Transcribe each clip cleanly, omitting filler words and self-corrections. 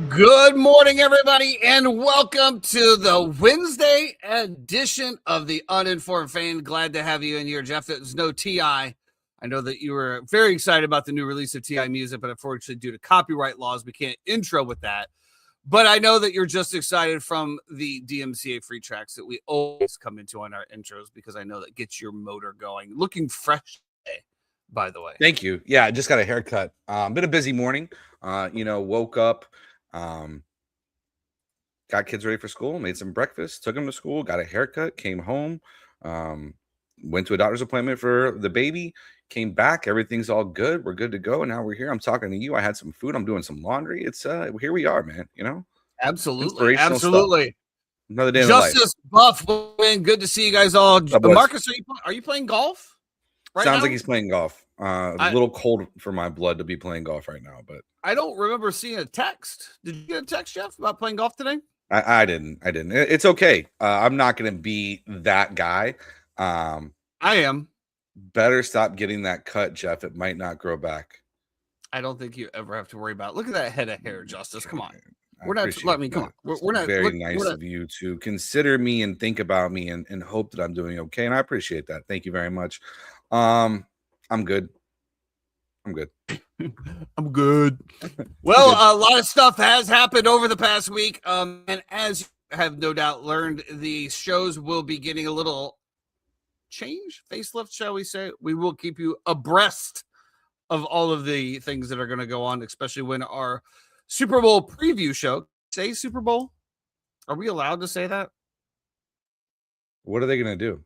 Good morning, everybody, and welcome to the Wednesday edition of the Uninformed Fan. Glad to have you in here, Jeff. There's no T.I. I know that you were very excited about the new release of T.I. music, but unfortunately, due to copyright laws, we can't intro with that. But I know that you're just excited from the DMCA free tracks that we always come into on our intros, because I know that gets your motor going. Looking fresh today, by the way. Thank you. Yeah, I just got a haircut. Been a busy morning. Woke up, got kids ready for school, made some breakfast, took them to school, got a haircut, came home, went to a doctor's appointment for the baby, came back. Everything's all good. We're good to go. And now we're here. I'm talking to you. I had some food. I'm doing some laundry. It's here we are, man. You know, absolutely, absolutely. Stuff. Another day. Justice Buff, man. Good to see you guys all. Marcus, are you playing golf? Sounds like he's playing golf. A little cold for my blood to be playing golf right now, but I don't remember seeing a text. Did you get a text, Jeff, about playing golf today? I didn't. It's okay. I'm not going to be that guy. I am. Better stop getting that cut, Jeff. It might not grow back. I don't think you ever have to worry about it. Look at that head of hair, Justice. Come on. We're not. Let me come on. We're not. Very nice of you to consider me and think about me and hope that I'm doing okay. And I appreciate that. Thank you very much. I'm good. I'm good. I'm good. Well, a lot of stuff has happened over the past week. And as you have no doubt learned, the shows will be getting a little change, facelift, shall we say. We will keep you abreast of all of the things that are going to go on, especially when our Super Bowl preview show, say Super Bowl. Are we allowed to say that? What are they going to do?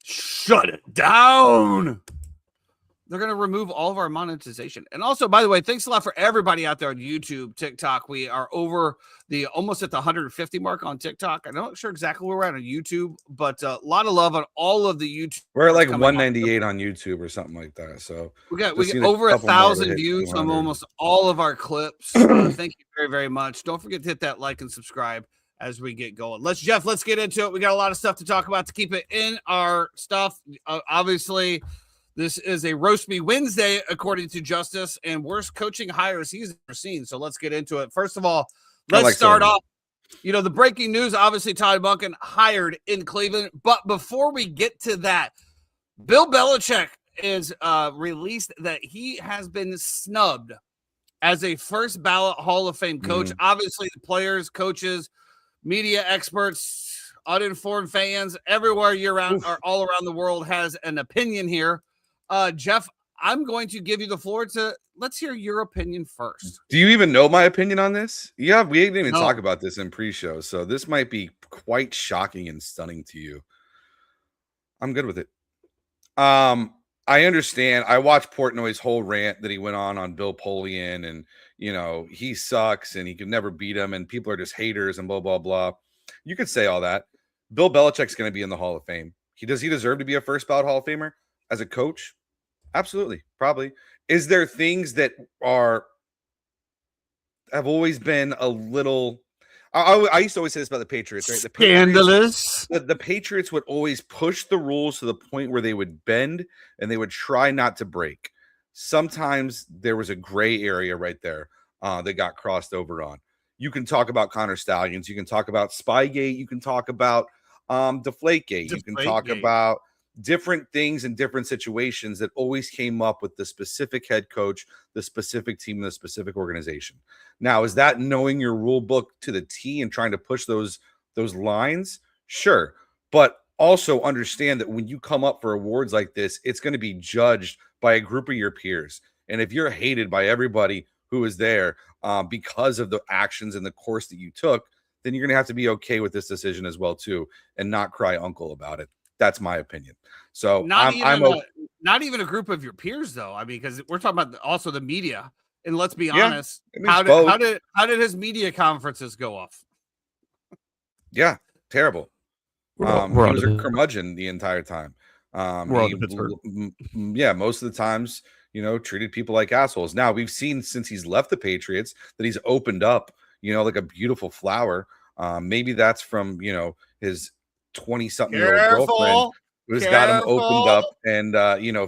Shut it down. They're going to remove all of our monetization. And also, by the way, thanks a lot for everybody out there on YouTube, TikTok. We are over almost at the 150 mark on TikTok. I'm not sure exactly where we're at on YouTube, but a lot of love on all of the YouTube. We're at like 198 on YouTube or something like that. So we got over 1,000 views on almost all of our clips. Thank you very, very much. Don't forget to hit that like and subscribe as we get going. Let's get into it. We got a lot of stuff to talk about to keep it in our stuff. Obviously, this is a Roast Me Wednesday, according to Justice, and worst coaching hires he's ever seen. So let's get into it. First of all, let's start off. The breaking news, obviously, Todd Monken hired in Cleveland. But before we get to that, Bill Belichick is released that he has been snubbed as a first ballot Hall of Fame coach. Obviously, the players, coaches, media experts, uninformed fans, everywhere year-round or all around the world has an opinion here. Jeff, I'm going to give you the floor let's hear your opinion first. Do you even know my opinion on this? Yeah, we didn't even talk about this in pre-show, so this might be quite shocking and stunning to you. I'm good with it. I understand. I watched Portnoy's whole rant that he went on Bill Polian, and he sucks and he could never beat him, and people are just haters and blah blah blah. You could say all that. Bill Belichick's going to be in the Hall of Fame. Does he deserve to be a first ballot Hall of Famer as a coach? Absolutely, probably. Is there things that have always been a little? I used to always say this about the Patriots, right? Scandalous. The Patriots would always push the rules to the point where they would bend and they would try not to break. Sometimes there was a gray area right there that got crossed over on. You can talk about Connor Stallions. You can talk about Spygate. You can talk about Deflategate. You can talk about different things in different situations that always came up with the specific head coach, the specific team, and the specific organization. Now, is that knowing your rule book to the T and trying to push those lines? Sure. But also understand that when you come up for awards like this, it's going to be judged by a group of your peers. And if you're hated by everybody who is there because of the actions and the course that you took, then you're going to have to be okay with this decision as well, too, and not cry uncle about it. That's my opinion. So not even a group of your peers, though. I mean, because we're talking about also the media. And let's be honest, how did his media conferences go off? Yeah, terrible. He was a curmudgeon the entire time. Most of the times, treated people like assholes. Now we've seen since he's left the Patriots that he's opened up, like a beautiful flower. Maybe that's from his 20-something-year-old girlfriend who's got him opened up and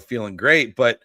feeling great. But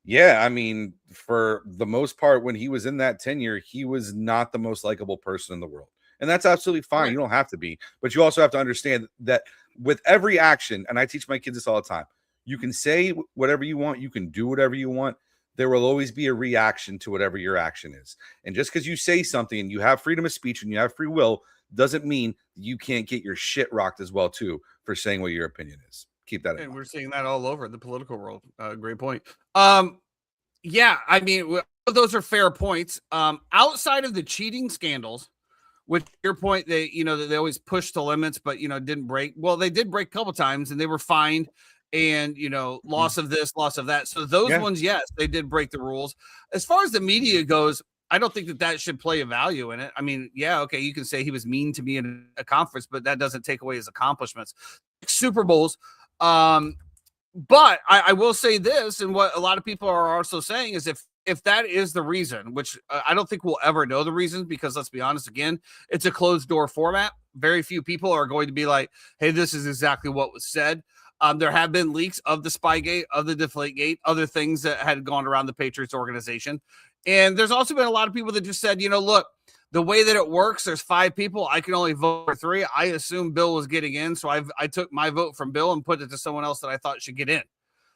yeah, I mean, for the most part, when he was in that tenure, he was not the most likable person in the world. And that's absolutely fine. Right. You don't have to be. But you also have to understand that with every action, and I teach my kids this all the time, you can say whatever you want. You can do whatever you want. There will always be a reaction to whatever your action is. And just because you say something and you have freedom of speech and you have free will doesn't mean you can't get your shit rocked as well, too, for saying what your opinion is. Keep that in mind. And we're seeing that all over the political world. Great point. Yeah, I mean, those are fair points. Outside of the cheating scandals, with your point, they always push the limits, but didn't break. Well, they did break a couple times, and they were fined, and loss of this, loss of that. So those ones, yes, they did break the rules. As far as the media goes, I don't think that should play a value in it. I mean, yeah, okay, you can say he was mean to me in a conference, but that doesn't take away his accomplishments. Super Bowls. But I will say this, and what a lot of people are also saying is if that is the reason, which I don't think we'll ever know the reason, because let's be honest, again, it's a closed door format. Very few people are going to be like, hey, this is exactly what was said. There have been leaks of the Spygate, of the Deflategate, other things that had gone around the Patriots organization. And there's also been a lot of people that just said, look, the way that it works, there's 5 people. I can only vote for 3. I assume Bill was getting in. So I took my vote from Bill and put it to someone else that I thought should get in.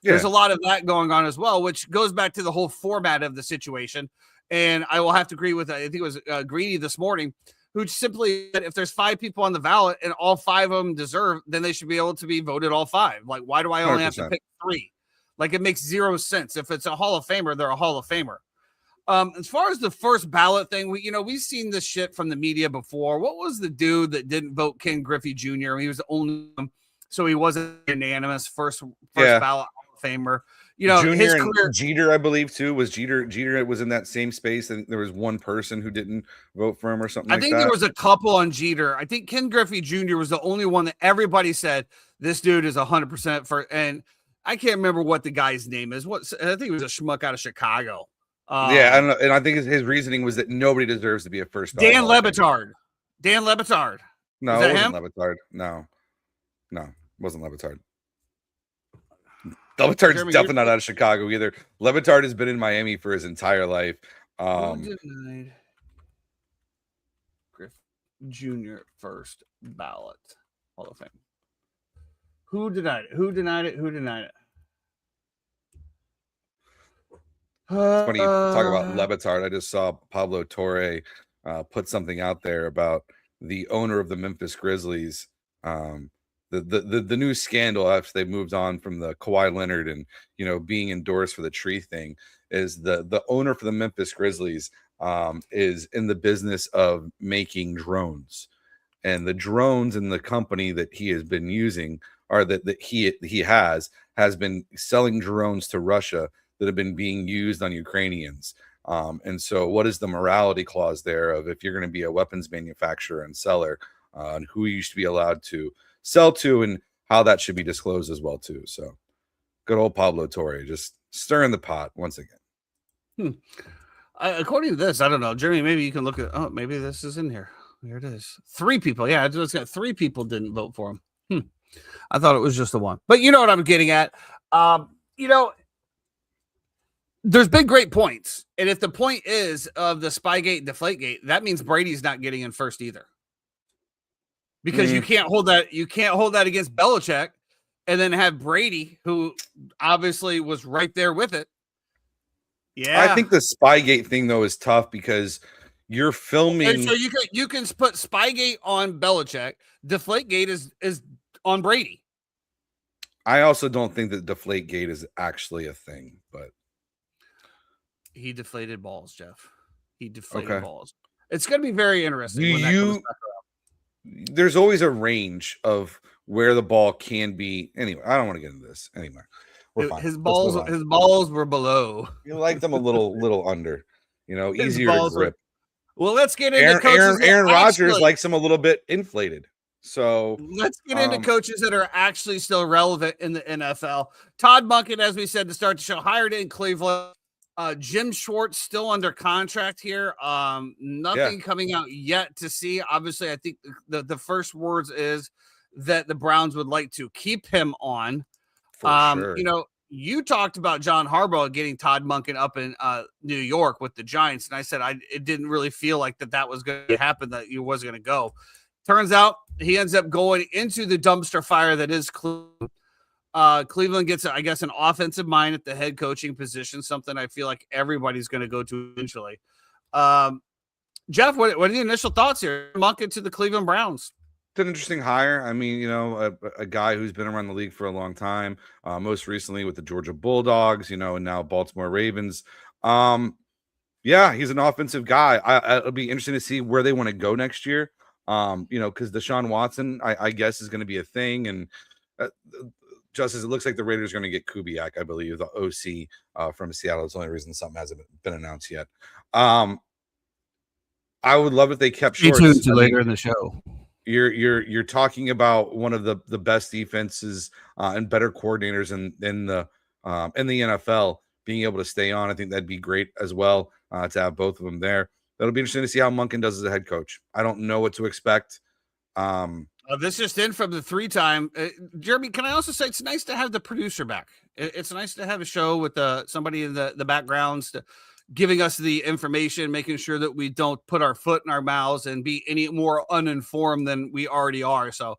There's a lot of that going on as well, which goes back to the whole format of the situation. And I will have to agree with, I think it was Greedy this morning, who simply said if there's 5 people on the ballot and all 5 of them deserve, then they should be able to be voted all 5. Like, why do I only 100%. have to pick 3? Like, it makes zero sense. If it's a Hall of Famer, they're a Hall of Famer. As far as the first ballot thing, we've seen this shit from the media before. What was the dude that didn't vote Ken Griffey Jr.? He was the only one, so he wasn't unanimous first ballot Hall of Famer. Junior his and career. Jeter, I believe, too, was Jeter. Jeter was in that same space. I think there was one person who didn't vote for him or something. I think there was a couple on Jeter. I think Ken Griffey Jr. was the only one that everybody said this dude is 100% for. And I can't remember what the guy's name is. I think it was a schmuck out of Chicago. Yeah, I don't know, and I think his reasoning was that nobody deserves to be a first. Dan Le Batard. Dan Le Batard. No, it wasn't Le Batard. No, it wasn't Le Batard. Le Batard's definitely not out of Chicago either. Le Batard has been in Miami for his entire life. Who denied Griff Jr. first ballot Hall of Fame? Who denied it? Who denied it? Who denied it? It's funny you talk about Le Batard. I just saw Pablo Torre put something out there about the owner of the Memphis Grizzlies. The new scandal after they moved on from the Kawhi Leonard and being endorsed for the tree thing is the owner for the Memphis Grizzlies is in the business of making drones, and the drones in the company that he has been using are that he has been selling drones to Russia that have been being used on Ukrainians. And so what is the morality clause there of if you're going to be a weapons manufacturer and seller and who you should be allowed to sell to and how that should be disclosed as well too. So good old Pablo Torre just stirring the pot once again. According to this, I don't know, Jeremy, maybe you can look at, maybe this is in here. Here it is. 3 people. Yeah, it's got 3 people didn't vote for him. I thought it was just the one, but you know what I'm getting at. There's been great points. And if the point is of the Spygate and Deflategate, that means Brady's not getting in first either. Because you can't hold that against Belichick and then have Brady, who obviously was right there with it. Yeah. I think the Spygate thing though is tough because you're filming. And so you can put Spygate on Belichick. Deflategate is on Brady. I also don't think that Deflategate is actually a thing, but he deflated balls, Jeff. He deflated balls. It's going to be very interesting. There's always a range of where the ball can be. Anyway, I don't want to get into this. Anyway, we're fine. His balls were below. You liked them a little under, easier to grip. Well, let's get into coaches. Aaron Rodgers likes them a little bit inflated. So let's get into coaches that are actually still relevant in the NFL. Todd Monken, as we said to start the show, hired in Cleveland. Jim Schwartz still under contract here. Nothing coming out yet to see. Obviously, I think the first words is that the Browns would like to keep him on. For sure. You talked about John Harbaugh getting Todd Monken up in New York with the Giants, and I said it didn't really feel like that was going to happen, that he was going to go. Turns out he ends up going into the dumpster fire that is Cleveland. Cleveland gets, I guess, an offensive mind at the head coaching position, something I feel like everybody's going to go to eventually. Jeff, what are the initial thoughts here? Monken to the Cleveland Browns. It's an interesting hire. I mean, a guy who's been around the league for a long time, most recently with the Georgia Bulldogs, and now Baltimore Ravens. Yeah, he's an offensive guy. It'll be interesting to see where they want to go next year. Because Deshaun Watson, I guess, is going to be a thing. And Justice, it looks like the Raiders are going to get Kubiak, I believe, the OC from Seattle. It's the only reason something hasn't been announced yet. I would love if they kept Schwartz. Stay tuned to later in the show. You're talking about one of the best defenses and better coordinators in the NFL being able to stay on. I think that'd be great as well to have both of them there. That'll be interesting to see how Monken does as a head coach. I don't know what to expect. This just in from the 3-time. Jeremy, can I also say it's nice to have the producer back? It's nice to have a show with somebody in the backgrounds giving us the information, making sure that we don't put our foot in our mouths and be any more uninformed than we already are. So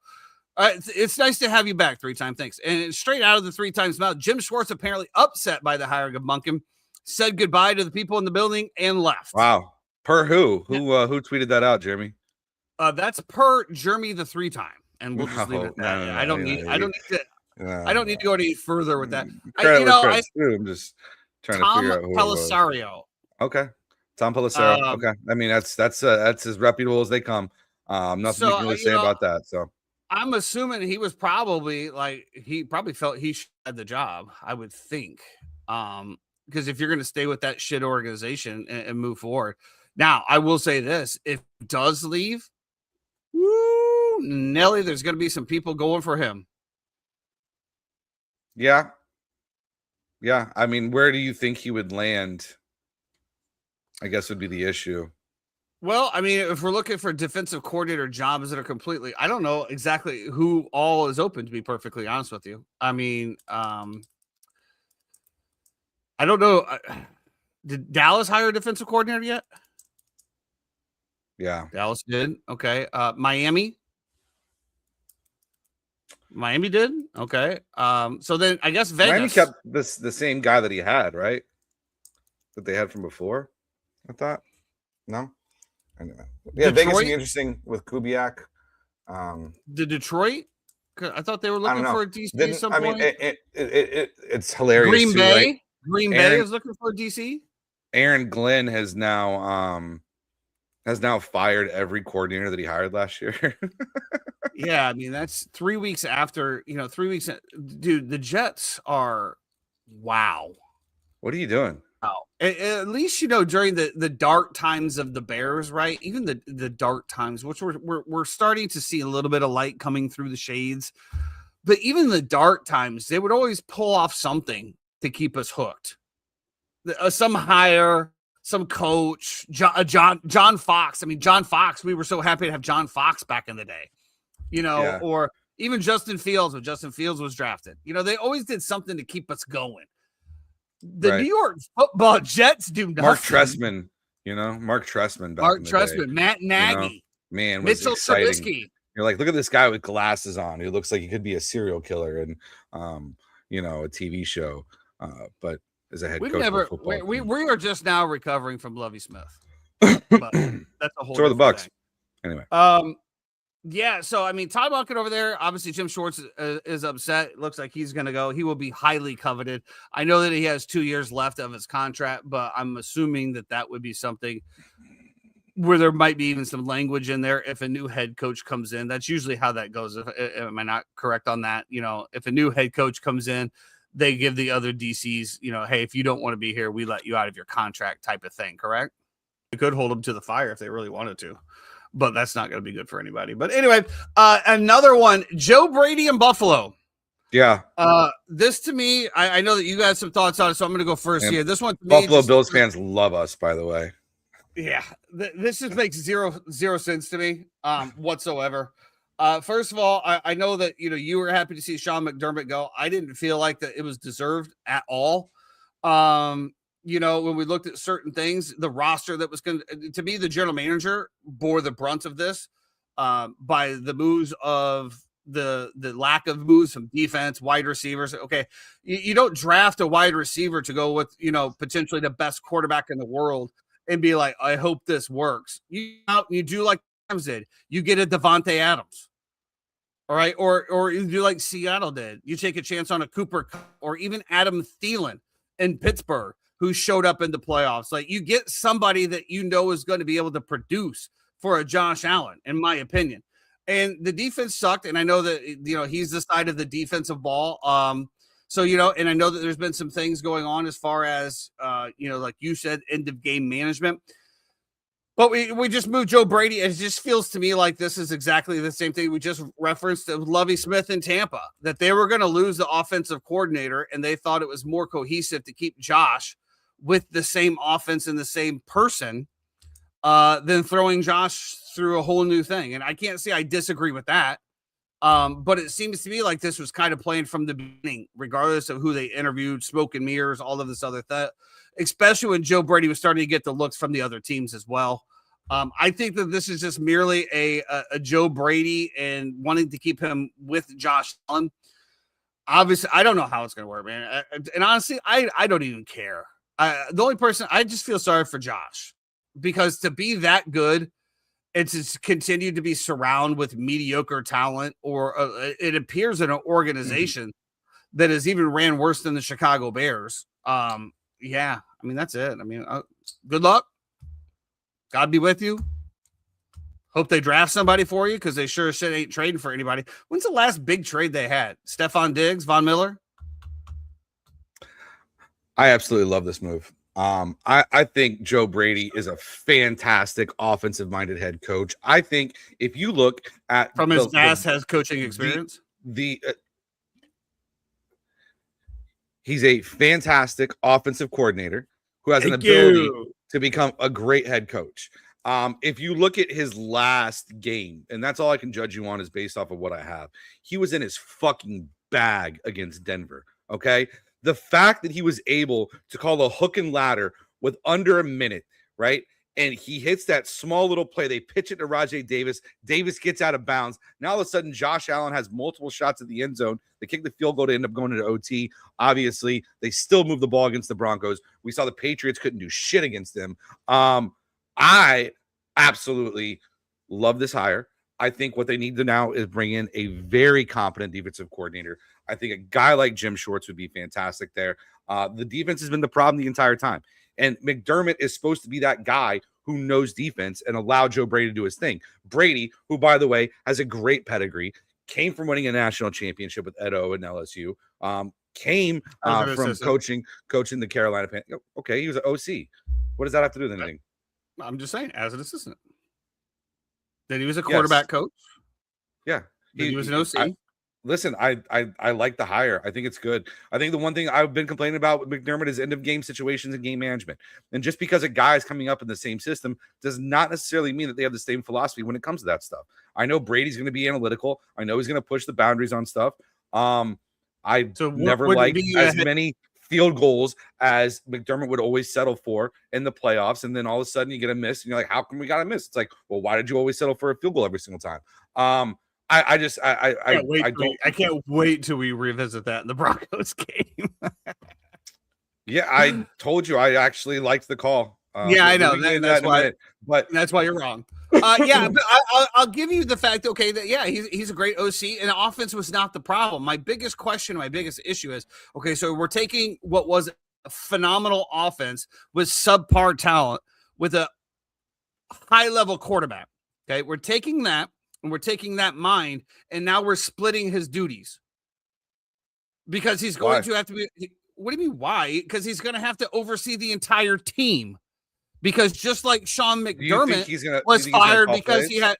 It's nice to have you back, 3-time. Thanks. And straight out of the 3 times mouth, Jim Schwartz, apparently upset by the hiring of Monken, said goodbye to the people in the building and left. Wow. Per who? Who tweeted that out, Jeremy? That's per Jeremy the 3-time, and we'll just leave it at that. No, I don't need to go any further with that. I'm just trying to figure out who Pellisario. Okay, Tom Pelissero. Okay, I mean that's as reputable as they come. Nothing you can really say about that. So I'm assuming he was probably he probably felt he should have the job. I would think, because if you're going to stay with that shit organization and move forward. Now, I will say this: if he does leave, woo, Nelly, there's going to be some people going for him. Yeah. I mean, where do you think he would land? I guess would be the issue. Well, I mean, if we're looking for defensive coordinator jobs that are completely, I don't know exactly who all is open, to be perfectly honest with you. I mean, I don't know. Did Dallas hire a defensive coordinator yet? Yeah. Dallas did. Okay. Miami did. Okay. So then I guess Vegas. Miami kept the same guy that he had, right? That they had from before. I thought. No. Anyway. Yeah, Vegas would be interesting with Kubiak. The Detroit. I thought they were looking for a DC at some point. It's hilarious. Green Bay. Right? Green Bay is looking for a DC. Aaron Glenn has now fired every coordinator that he hired last year. Yeah, I mean that's 3 weeks after, 3 weeks. Dude, the Jets are wow. What are you doing? Oh, at least during the dark times of the Bears, right? Even the dark times, which we're starting to see a little bit of light coming through the shades. But even the dark times, they would always pull off something to keep us hooked. Some hire, some coach, John Fox. I mean, John Fox. We were so happy to have John Fox back in the day, or even Justin Fields when Justin Fields was drafted. They always did something to keep us going. The New York Football Jets do nothing. Mark Trestman, Mark Trestman. Mark Trestman, Matt Nagy, man, was Mitchell exciting. Trubisky. You're like, look at this guy with glasses on. He looks like he could be a serial killer and, a TV show. But as a head coach, we are just now recovering from Lovie Smith. But that's a whole. So are the Bucks. Thing. Anyway. Yeah, so I mean, Todd Monken over there. Obviously, Jim Schwartz is upset. It looks like he's going to go. He will be highly coveted. I know that he has 2 years left of his contract, but I'm assuming that would be something where there might be even some language in there if a new head coach comes in. That's usually how that goes. Am I not correct on that? If a new head coach comes in, they give the other DCs, hey, if you don't want to be here, we let you out of your contract type of thing. Correct? They could hold them to the fire if they really wanted to. But that's not going to be good for anybody. But anyway, another one, Joe Brady in Buffalo. Yeah. This to me, I know that you got some thoughts on it, so I'm going to go first here. This one, to Buffalo Bills fans love us, by the way. Yeah, this just makes zero sense to me whatsoever. First of all, I know that you were happy to see Sean McDermott go. I didn't feel like that it was deserved at all. When we looked at certain things, the roster that was going to be the general manager bore the brunt of this by the moves of the lack of moves from defense, wide receivers. Okay, you don't draft a wide receiver to go with potentially the best quarterback in the world and be like, I hope this works. You do like Rams did. You get a Devontae Adams, all right, or you do like Seattle did. You take a chance on a Cooper or even Adam Thielen in Pittsburgh, who showed up in the playoffs. Like, you get somebody that is going to be able to produce for a Josh Allen, in my opinion. And the defense sucked, and I know that he's the side of the defensive ball. And I know that there's been some things going on as far as like you said, end of game management. But we just moved Joe Brady, and it just feels to me like this is exactly the same thing we just referenced with Lovie Smith in Tampa, that they were going to lose the offensive coordinator, and they thought it was more cohesive to keep Josh with the same offense and the same person than throwing Josh through a whole new thing. And I can't say I disagree with that. But it seems to me like this was kind of playing from the beginning, regardless of who they interviewed, smoke and mirrors, all of this other stuff, especially when Joe Brady was starting to get the looks from the other teams as well. I think that this is just merely a Joe Brady and wanting to keep him with Josh Allen. Obviously, I don't know how it's going to work, man. And honestly, I don't even care. The only person I just feel sorry for Josh, because to be that good, it's just continued to be surrounded with mediocre talent, or it appears in an organization that has even ran worse than the Chicago Bears. Yeah, I mean, that's it. I mean, good luck. God be with you. Hope they draft somebody for you, because they sure as shit ain't trading for anybody. When's the last big trade they had? Stephon Diggs, Von Miller? I absolutely love this move. I think Joe Brady is a fantastic offensive-minded head coach. I think if you look at from his vast has coaching experience, he's a fantastic offensive coordinator who has an ability to become a great head coach. If you look at his last game, and that's all I can judge you on is based off of what I have, he was in his fucking bag against Denver. Okay. The fact that he was able to call a hook and ladder with under a minute, right? And he hits that small little play. They pitch it to Rajay Davis. Davis gets out of bounds. Now, all of a sudden, Josh Allen has multiple shots at the end zone. They kick the field goal to end up going into OT. Obviously, they still move the ball against the Broncos. We saw the Patriots couldn't do shit against them. I absolutely love this hire. I think what they need to now is bring in a very competent defensive coordinator. I think a guy like Jim Schwartz would be fantastic there. The defense has been the problem the entire time. And McDermott is supposed to be that guy who knows defense and allow Joe Brady to do his thing. Brady, who, by the way, has a great pedigree, came from winning a national championship with Ed O and LSU, came from coaching the Carolina Panthers. Okay, he was an OC. What does that have to do with anything? I'm just saying, as an assistant. Then he was a quarterback coach. Yeah. He was an OC. Listen, I like the hire. I think it's good. I think the one thing I've been complaining about with McDermott is end of game situations and game management. And just because a guy is coming up in the same system does not necessarily mean that they have the same philosophy when it comes to that stuff. I know Brady's going to be analytical. I know he's going to push the boundaries on stuff. Never liked as many field goals as McDermott would always settle for in the playoffs. And then all of a sudden you get a miss and you're like, how come we got a miss? It's like, well, why did you always settle for a field goal every single time? I can't wait till we revisit that in the Broncos game. Yeah, I told you I actually liked the call. I know that's why you're wrong. But I'll give you the fact, okay, that he's a great OC, and offense was not the problem. My biggest question, my biggest issue is, okay, so we're taking what was a phenomenal offense with subpar talent with a high level quarterback. Okay, we're taking that. And we're taking that mind, and now we're splitting his duties because he's going to have to be. What do you mean why? Because he's going to have to oversee the entire team. Because just like Sean McDermott was fired because he had.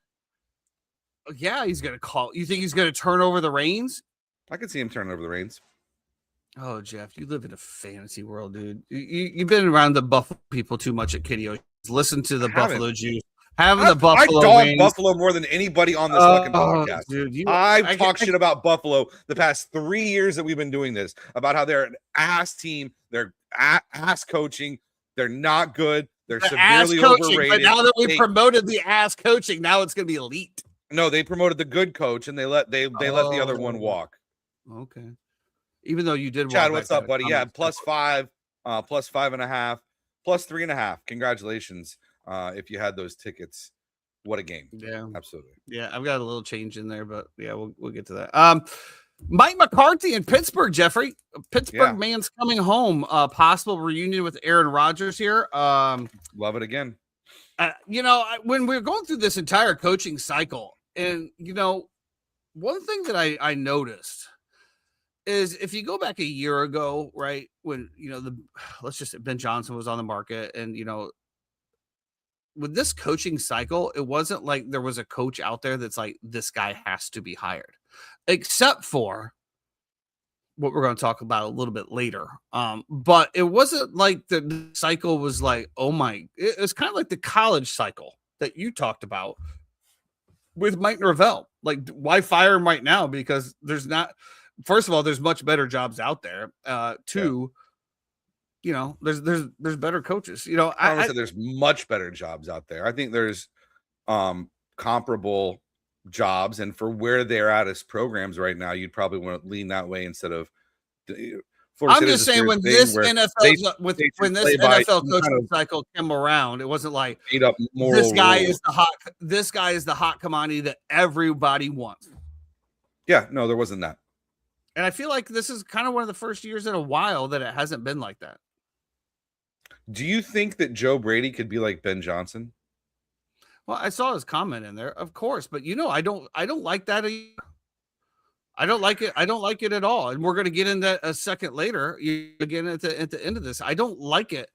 Yeah, he's going to call. You think he's going to turn over the reins? I can see him turning over the reins. Oh, Jeff, you live in a fantasy world, dude. You've been around the Buffalo people too much at Kitty O's. Listen to the Buffalo Juice. Having the Buffalo I dog wings. Buffalo more than anybody on this fucking podcast. Dude, I've talked shit about Buffalo the past 3 years that we've been doing this, about how they're an ass team, they're ass coaching, they're not good, they're severely overrated. But now that we promoted the ass coaching, now it's going to be elite. No, they promoted the good coach and they let the other one walk. Okay, even though you did. Chad, what's up, buddy? Yeah, +5, +5.5, +3.5. Congratulations. If you had those tickets, what a game. Yeah, absolutely. Yeah, I've got a little change in there, but yeah, we'll get to that. Mike McCarthy in Pittsburgh, Jeffrey. Pittsburgh man's coming home. Possible reunion with Aaron Rodgers here. Love it again. When we're going through this entire coaching cycle, and one thing that I noticed is if you go back a year ago, right, when let's just say Ben Johnson was on the market, and with this coaching cycle, it wasn't like there was a coach out there that's like, this guy has to be hired, except for what we're going to talk about a little bit later. But it wasn't like the cycle was like, it's kind of like the college cycle that you talked about with Mike Norvell. Like, why fire him right now? Because first of all, there's much better jobs out there. Two, there's better coaches. I don't say there's much better jobs out there. I think there's comparable jobs, and for where they're at as programs right now, you'd probably want to lean that way instead of. I'm just saying when this NFL coaching cycle came around, it wasn't like this guy is the hot commodity that everybody wants. Yeah, no, there wasn't that. And I feel like this is kind of one of the first years in a while that it hasn't been like that. Do you think that Joe Brady could be like Ben Johnson? Well, I saw his comment in there, of course, but I don't like that either. I don't like it. I don't like it at all. And we're going to get into a second later. Again, at the end of this, I don't like it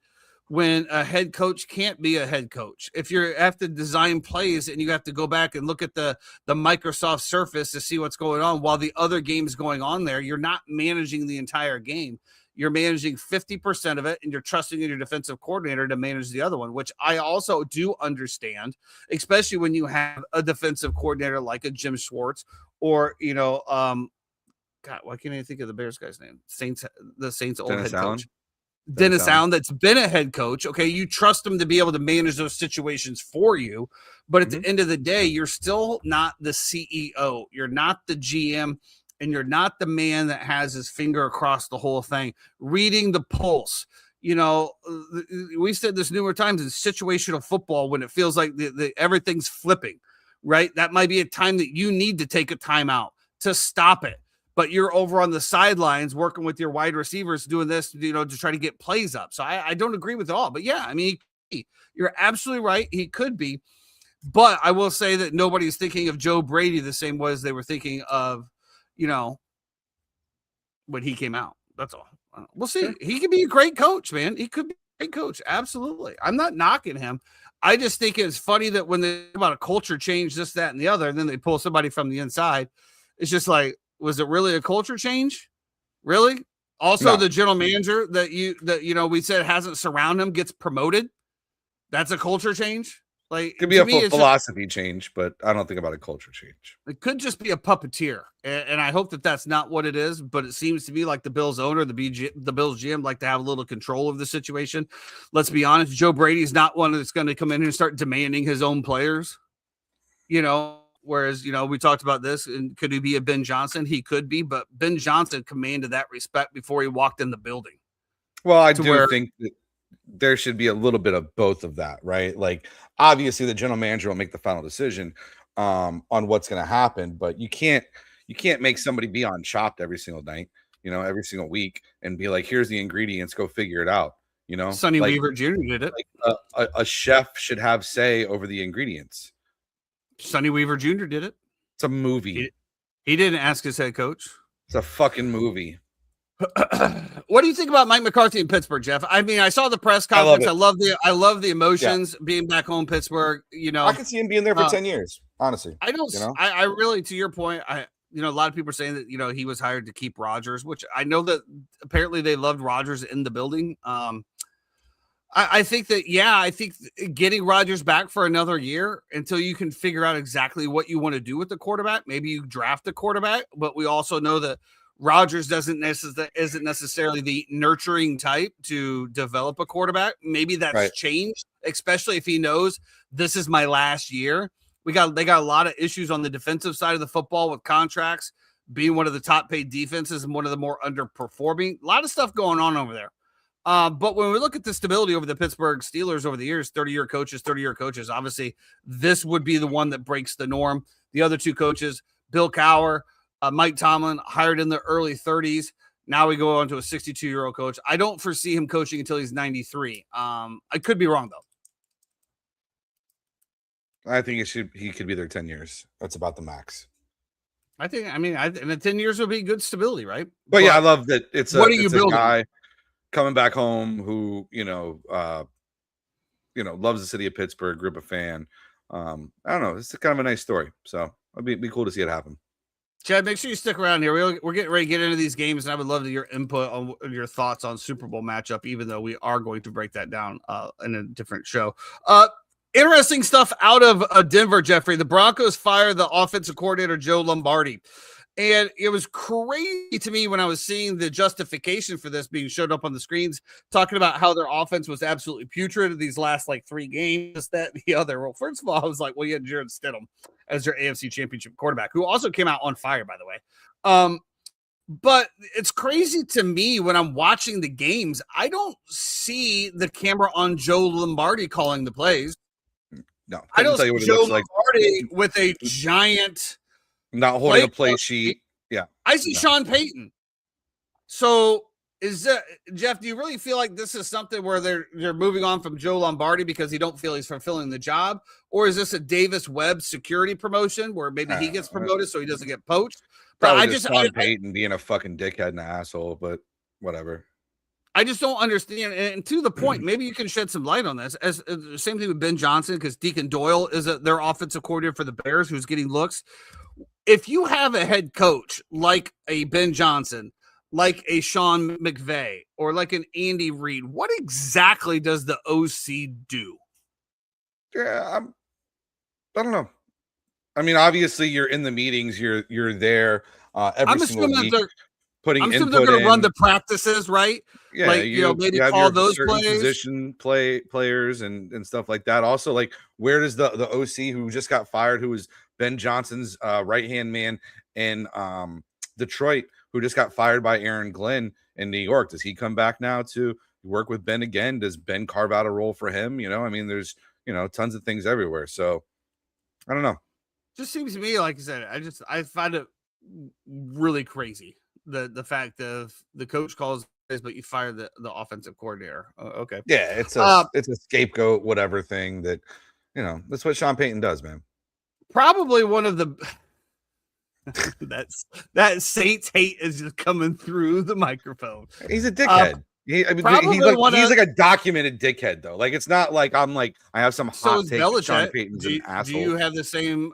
when a head coach can't be a head coach. If you have to design plays and you have to go back and look at the Microsoft Surface to see what's going on while the other game's going on there, you're not managing the entire game. You're managing 50% of it, and you're trusting in your defensive coordinator to manage the other one, which I also do understand, especially when you have a defensive coordinator like a Jim Schwartz or, God, why can't I think of the Bears guy's name? The Saints old head coach. Dennis Allen, that's been a head coach. Okay, you trust him to be able to manage those situations for you, but at the end of the day, you're still not the CEO. You're not the GM. And you're not the man that has his finger across the whole thing, reading the pulse. We've said this numerous times in situational football when it feels like everything's flipping, right? That might be a time that you need to take a timeout to stop it. But you're over on the sidelines working with your wide receivers doing this, to try to get plays up. So I don't agree with it all. But, yeah, I mean, you're absolutely right. He could be. But I will say that nobody's thinking of Joe Brady the same way as they were thinking of, when he came out. That's all. We'll see. Sure. He could be a great coach, man. He could be a great coach. Absolutely. I'm not knocking him. I just think it's funny that when they talk about a culture change, this, that, and the other, and then they pull somebody from the inside. It's just like, was it really a culture change? Really? Also, the general manager that we said hasn't surrounded him gets promoted. That's a culture change. Like, it could be a philosophy change, but I don't think about a culture change. It could just be a puppeteer, and I hope that that's not what it is. But it seems to be like the Bills owner, the Bills GM, like to have a little control of the situation. Let's be honest, Joe Brady's not one that's going to come in and start demanding his own players. Whereas we talked about this, and could he be a Ben Johnson? He could be, but Ben Johnson commanded that respect before he walked in the building. Well, I do think that there should be a little bit of both of that, right? Like, obviously the general manager will make the final decision on what's going to happen, but you can't make somebody be on Chopped every single night, every single week, and be like, here's the ingredients, go figure it out. Sonny Weaver Jr. did it. Like a chef should have say over the ingredients. Sonny Weaver Jr. did it. It's a movie. He didn't ask his head coach. It's a fucking movie. What do you think about Mike McCarthy in Pittsburgh, Jeff? I mean, I saw the press conference. I love the emotions being back home in Pittsburgh. I could see him being there for 10 years. Honestly, I don't. I really, to your point, a lot of people are saying that he was hired to keep Rodgers, which I know that apparently they loved Rodgers in the building. I think that I think getting Rodgers back for another year until you can figure out exactly what you want to do with the quarterback. Maybe you draft a quarterback, but we also know that Rodgers isn't necessarily the nurturing type to develop a quarterback. Maybe that's changed, especially if he knows this is my last year. They got a lot of issues on the defensive side of the football with contracts, being one of the top paid defenses and one of the more underperforming. A lot of stuff going on over there. But when we look at the stability over the Pittsburgh Steelers over the years, 30-year coaches, obviously this would be the one that breaks the norm. The other two coaches, Bill Cowher, Mike Tomlin, hired in the early 30s. Now we go on to a 62-year-old coach. I don't foresee him coaching until he's 93. I could be wrong, though. I think he could be there 10 years. That's about the max. I think, and 10 years would be good stability, right? But yeah, I love that it's what are you building? A guy coming back home who, loves the city of Pittsburgh, group of fan. I don't know. It's kind of a nice story. So it'd be cool to see it happen. Chad, make sure you stick around here. We're getting ready to get into these games, and I would love your input on your thoughts on Super Bowl matchup, even though we are going to break that down in a different show. Interesting stuff out of Denver, Jeffrey. The Broncos fired the offensive coordinator, Joe Lombardi. And it was crazy to me when I was seeing the justification for this being showed up on the screens, talking about how their offense was absolutely putrid in these last like 3 games, that, and the other. Well, first of all, I was like, well, you had Jared Stidham as your AFC Championship quarterback, who also came out on fire, by the way. But it's crazy to me when I'm watching the games. I don't see the camera on Joe Lombardi calling the plays. No, I don't tell you see what it Joe looks like. Lombardi with a giant Not holding a play sheet. Yeah. I see Sean Payton. So is that, Jeff, do you really feel like this is something where they're moving on from Joe Lombardi because you don't feel he's fulfilling the job? Or is this a Davis Webb security promotion where maybe he gets promoted so he doesn't get poached? But probably Sean Payton being a fucking dickhead and an asshole, but whatever. I just don't understand. And to the point, maybe you can shed some light on this. As the same thing with Ben Johnson, because Deacon Doyle is their offensive coordinator for the Bears, who's getting looks. If you have a head coach like a Ben Johnson, like a Sean McVay, or like an Andy Reid, what exactly does the OC do? Yeah, I don't know. I mean, obviously, you're in the meetings. You're there every single week. Putting I'm assuming they're going to run the practices, right? Yeah, like, maybe you call those position players and stuff like that. Also, like, where does the OC who just got fired, who was Ben Johnson's right hand man in Detroit, who just got fired by Aaron Glenn in New York, does he come back now to work with Ben again? Does Ben carve out a role for him? I mean, there's tons of things everywhere. So I don't know. Just seems to me, like I said, I find it really crazy. The fact of the coach calls this, but you fire the offensive coordinator. Okay. Yeah, it's a scapegoat, whatever thing that, that's what Sean Payton does, man. Probably one of the that Saints hate is just coming through the microphone. He's a dickhead. He's like a documented dickhead, though. Like, it's not like I have some hot take that Sean Payton's an asshole. Do you have the same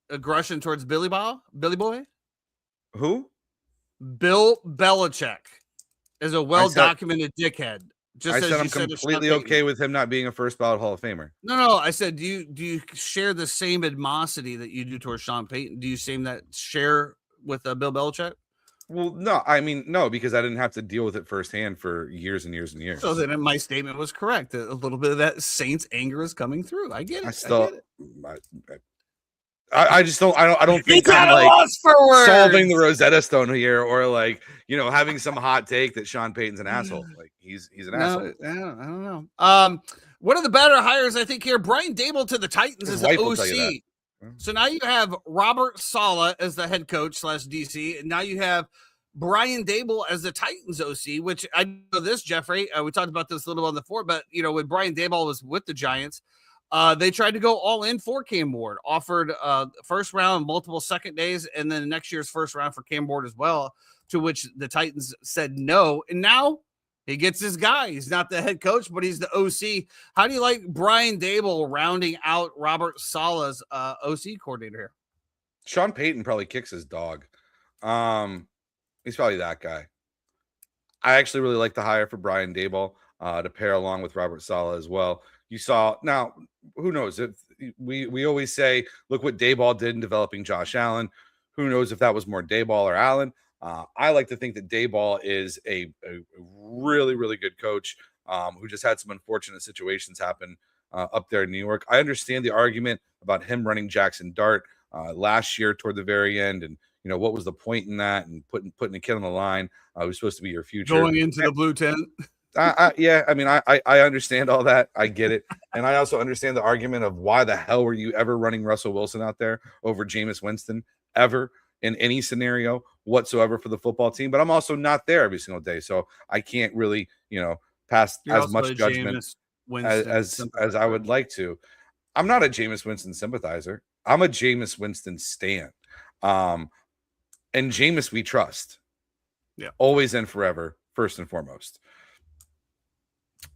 aggression towards Billy Boy? Who? Bill Belichick is a well-documented dickhead. I said I'm completely okay with him not being a first ballot Hall of Famer. No. I said, do you share the same animosity that you do towards Sean Payton? Do you share with Bill Belichick? Well, no. I mean, no, because I didn't have to deal with it firsthand for years and years and years. So then my statement was correct. A little bit of that Saints anger is coming through. I get it. I just don't. I don't think I'm like solving the Rosetta Stone here, or like having some hot take that Sean Payton's an asshole. Like he's an asshole. I don't know. One of the better hires I think here, Brian Daboll to the Titans as the OC. So now you have Robert Saleh as the head coach / DC, and now you have Brian Daboll as the Titans OC. Which I know this, Jeffrey. We talked about this a little on the floor, but when Brian Daboll was with the Giants. They tried to go all in for Cam Ward, offered first round, multiple second days, and then next year's first round for Cam Ward as well, to which the Titans said no. And now he gets his guy. He's not the head coach, but he's the OC. How do you like Brian Daboll rounding out Robert Saleh's OC coordinator here? Sean Payton probably kicks his dog. He's probably that guy. I actually really like the hire for Brian Daboll to pair along with Robert Saleh as well. You saw now, who knows? If we always say, look what Daboll did in developing Josh Allen. Who knows if that was more Daboll or Allen? I like to think that Daboll is a really, really good coach who just had some unfortunate situations happen up there in New York. I understand the argument about him running Jackson Dart last year toward the very end, and what was the point in that, and putting a kid on the line who's supposed to be your future going into the blue tent. Yeah, I mean, I understand all that. I get it. And I also understand the argument of why the hell were you ever running Russell Wilson out there over Jameis Winston ever in any scenario whatsoever for the football team. But I'm also not there every single day. So I can't really, pass as much judgment as I would like to. I'm not a Jameis Winston sympathizer. I'm a Jameis Winston stan. And Jameis we trust. Yeah. Always and forever, first and foremost.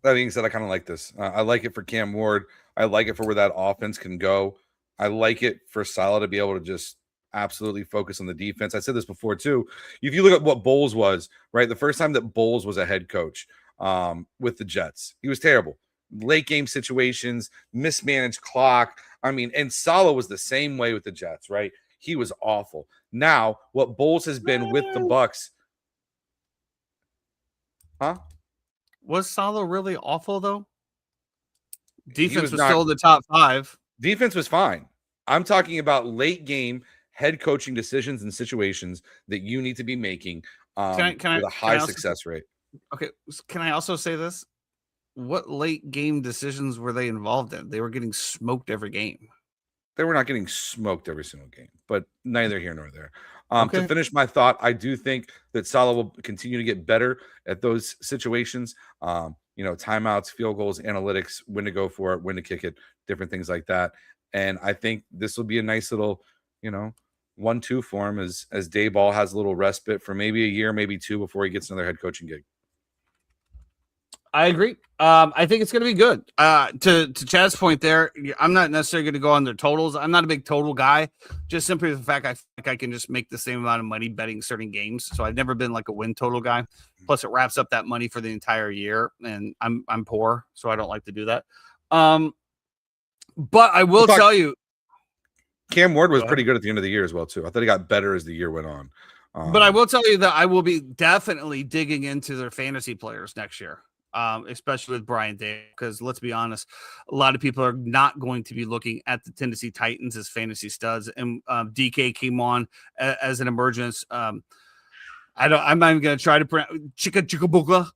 That being said, I kind of like this. I like it for Cam Ward. I like it for where that offense can go. I like it for Saleh to be able to just absolutely focus on the defense. I said this before, too. If you look at what Bowles was, right, the first time that Bowles was a head coach with the Jets, he was terrible. Late game situations, mismanaged clock. I mean, and Saleh was the same way with the Jets, right? he was awful. Now, what Bowles has been with the Bucks, huh? Was Saleh really awful though? Defense was not, still in the top 5. Defense was fine. I'm talking about late game head coaching decisions and situations that you need to be making with a high success rate. Okay, can I also say this? What late game decisions were they involved in? They were getting smoked every game. They were not getting smoked every single game, but neither here nor there. To finish my thought, I do think that Saleh will continue to get better at those situations. Timeouts, field goals, analytics, when to go for it, when to kick it, different things like that. And I think this will be a nice little, 1-2 for him as Daboll has a little respite for maybe a year, maybe 2 before he gets another head coaching gig. I agree. I think it's going to be good. To Chad's point there, I'm not necessarily going to go on their totals. I'm not a big total guy, just simply the fact I think I can just make the same amount of money betting certain games. So I've never been like a win total guy. Plus, it wraps up that money for the entire year, and I'm poor, so I don't like to do that. But I will tell you, Cam Ward was pretty good at the end of the year as well too. I thought he got better as the year went on. But I will tell you that I will be definitely digging into their fantasy players next year. Especially with Brian Day, because let's be honest, a lot of people are not going to be looking at the Tennessee Titans as fantasy studs. And DK came on as an emergence. I'm not even going to try to pronounce Chikabuka,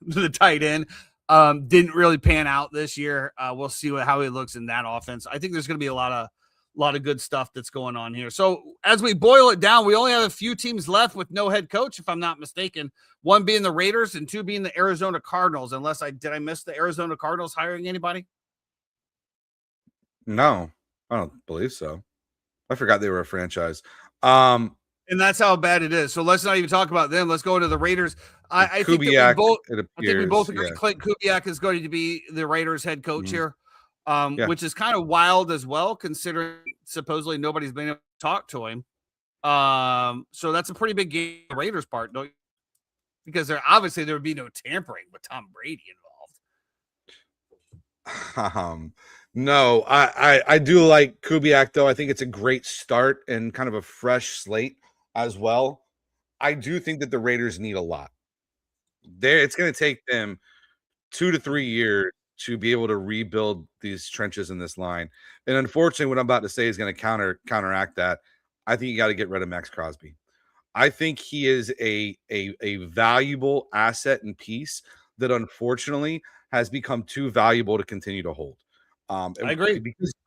the tight end. Didn't really pan out this year. We'll see how he looks in that offense. I think there's going to be a lot of good stuff that's going on here. So as we boil it down, we only have a few teams left with no head coach, if I'm not mistaken. 1 being the Raiders and 2 being the Arizona Cardinals. Did I miss the Arizona Cardinals hiring anybody? No, I don't believe so. I forgot they were a franchise. And that's how bad it is. So let's not even talk about them. Let's go to the Raiders. I think we both agree Clint Kubiak is going to be the Raiders head coach here. Which is kind of wild as well, considering supposedly nobody's been able to talk to him. So that's a pretty big game on the Raiders' part, don't you? Because there would be no tampering with Tom Brady involved. No, I do like Kubiak though. I think it's a great start and kind of a fresh slate as well. I do think that the Raiders need a lot. It's going to take them 2 to 3 years to be able to rebuild these trenches in this line. And unfortunately, what I'm about to say is going to counteract that. I think you got to get rid of Max Crosby. I think he is a valuable asset and piece that unfortunately has become too valuable to continue to hold. I agree.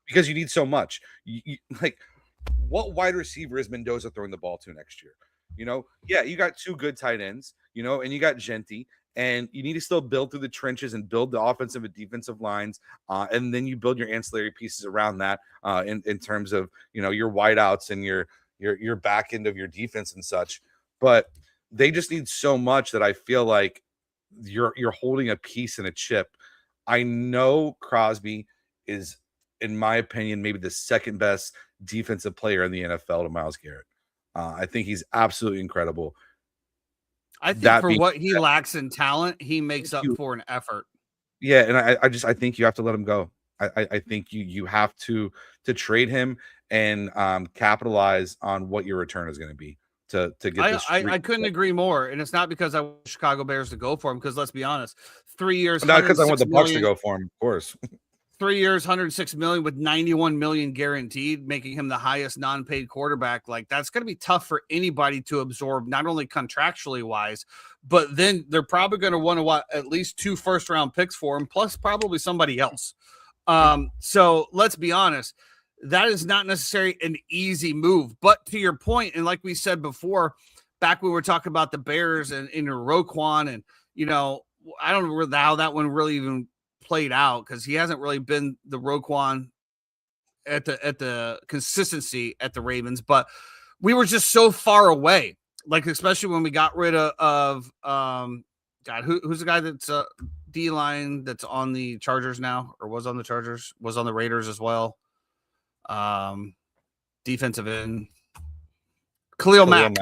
Because you need so much. Like, what wide receiver is Mendoza throwing the ball to next year? You got 2 good tight ends, and you got Genti. And you need to still build through the trenches and build the offensive and defensive lines. And then you build your ancillary pieces around that in terms of, your wideouts and your back end of your defense and such. But they just need so much that I feel like you're holding a piece and a chip. I know Crosby is, in my opinion, maybe the second best defensive player in the NFL to Myles Garrett. I think he's absolutely incredible. I think for what he lacks in talent, he makes up for an effort. Yeah, and I think you have to let him go. I think you have to trade him and capitalize on what your return is going to be to get this. I couldn't agree more, and it's not because I want Chicago Bears to go for him. Because let's be honest, 3 years. Not because I want the Bucks to go for him, of course. 3 years, $106 million with $91 million guaranteed, making him the highest non-paid quarterback. Like, that's going to be tough for anybody to absorb, not only contractually wise, but then they're probably going to want to at least 2 first-round picks for him, plus probably somebody else. So let's be honest, that is not necessarily an easy move. But to your point, and like we said before, back when we were talking about the Bears and Roquan, and I don't know how that one really even played out, because he hasn't really been the Roquan at the consistency at the Ravens, but we were just so far away, like especially when we got rid of who's the guy that's D-line that's on the Chargers now, or was on the Chargers, was on the Raiders as well. Defensive end Khalil Mack.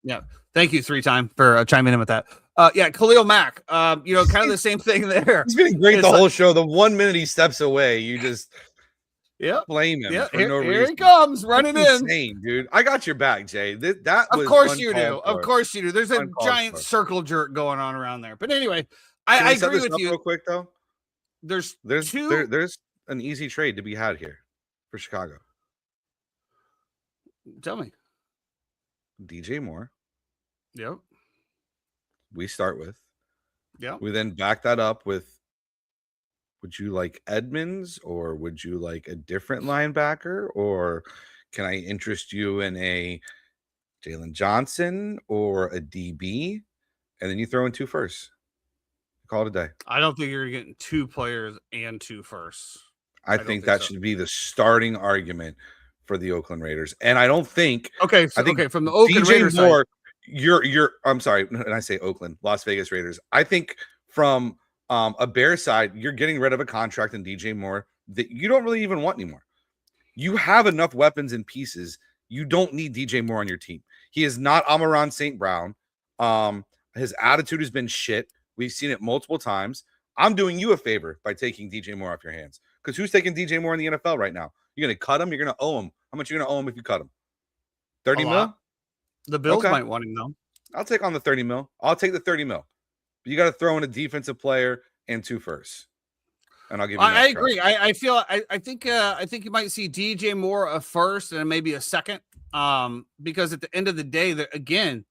Yeah, thank you 3-time for chiming in with that. Khalil Mack, kind of the same thing there. He's been great the whole show. The 1 minute he steps away, you just Yep. Blame him Yep. for no reason. Here he comes running That's in. insane, dude. I got your back, Jay. That Of was course you do. uncalled Of for. course you do. There's a Uncalled giant for. circle jerk going on around there. But anyway, Can I we set agree this with up you. real quick though? There's There's two. there's an easy trade to be had here for Chicago. Tell me. DJ Moore. Yep. We start with. Yep. We then back that up with, would you like Edmonds or would you like a different linebacker, or can I interest you in a Jalen Johnson or a DB? And then you throw in 2 firsts. Call it a day. I don't think you're getting 2 players and 2 firsts. I think that should be the starting argument for the Oakland Raiders. And I don't think okay, so, I think from the Oakland DJ Raiders Moore, side, you're I'm sorry, and I say Oakland, Las Vegas Raiders. I think from a Bears side, you're getting rid of a contract in DJ Moore that you don't really even want anymore. You have enough weapons and pieces. You don't need DJ Moore on your team. He is not Amon-Ra St. Brown. His attitude has been shit. We've seen it multiple times. I'm doing you a favor by taking DJ Moore off your hands. Because who's taking DJ Moore in the NFL right now? You're going to cut him. You're going to owe him. How much are you going to owe him if you cut him? 30 mil? The Bills might want him, though. I'll take on the 30 mil. I'll take the 30 mil. But you got to throw in a defensive player and 2 firsts. And I'll give you I agree. I think you might see DJ Moore a first and maybe a second. Because at the end of the day, again,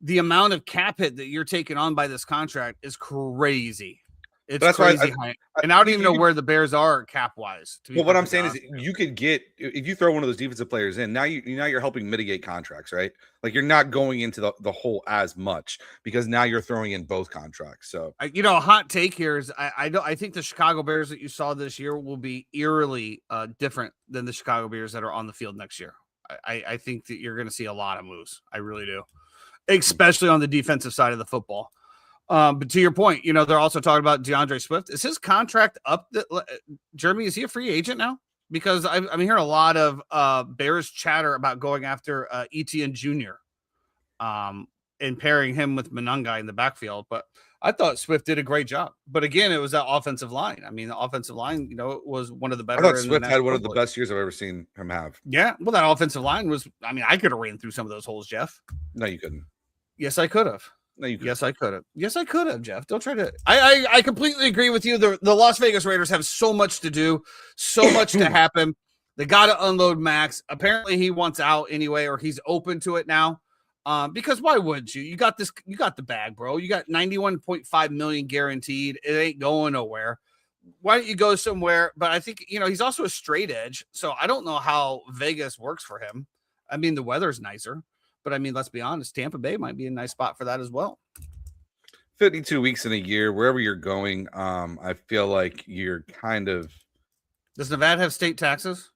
the amount of cap hit that you're taking on by this contract is crazy. It's crazy high. And I don't even know where the Bears are cap wise. Well, what I'm saying is you could get, if you throw one of those defensive players in, now you're helping mitigate contracts, right? Like you're not going into the hole as much because now you're throwing in both contracts. So a hot take here is I think the Chicago Bears that you saw this year will be eerily different than the Chicago Bears that are on the field next year. I think that you're going to see a lot of moves. I really do, especially on the defensive side of the football. But to your point, they're also talking about DeAndre Swift. Is his contract up? Jeremy, is he a free agent now? Because I'm hearing a lot of Bears chatter about going after Etienne Jr. And pairing him with Monangai in the backfield. But I thought Swift did a great job. But again, it was that offensive line. I mean, the offensive line, was one of the better. I thought Swift had one of the best years I've ever seen him have. Yeah. Well, that offensive line was, I could have ran through some of those holes, Jeff. No, you couldn't. Yes, I could have. No, you couldn't. Yes, I could have. Yes, I could have, Jeff. Don't try to. I completely agree with you. The Las Vegas Raiders have so much to do, so much to happen. They got to unload Max. Apparently, he wants out anyway, or he's open to it now. Because why wouldn't you? You got the bag, bro. You got $91.5 million guaranteed. It ain't going nowhere. Why don't you go somewhere? But I think, he's also a straight edge. So I don't know how Vegas works for him. I mean, the weather's nicer, but let's be honest, Tampa Bay might be a nice spot for that as well. 52 weeks in a year, wherever you're going. I feel like you're kind of. Does Nevada have state taxes?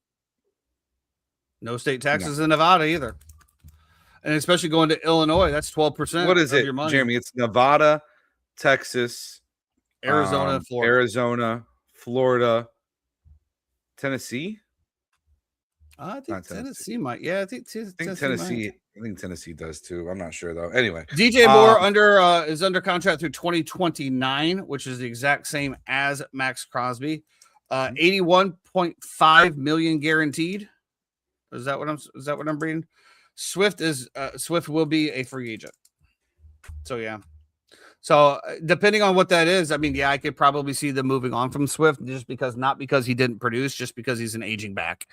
No state taxes in Nevada either. And especially going to Illinois, that's 12%. What is it, your money. Jeremy? It's Nevada, Texas, Arizona, Florida, Tennessee. I think Tennessee might. Yeah, I think Tennessee. I think Tennessee does too. I'm not sure though. Anyway, DJ Moore is under contract through 2029, which is the exact same as Max Crosby. 81.5 million guaranteed. Is that what I'm reading? Swift will be a free agent. So yeah. So depending on what that is, I could probably see them moving on from Swift not because he didn't produce, just because he's an aging back.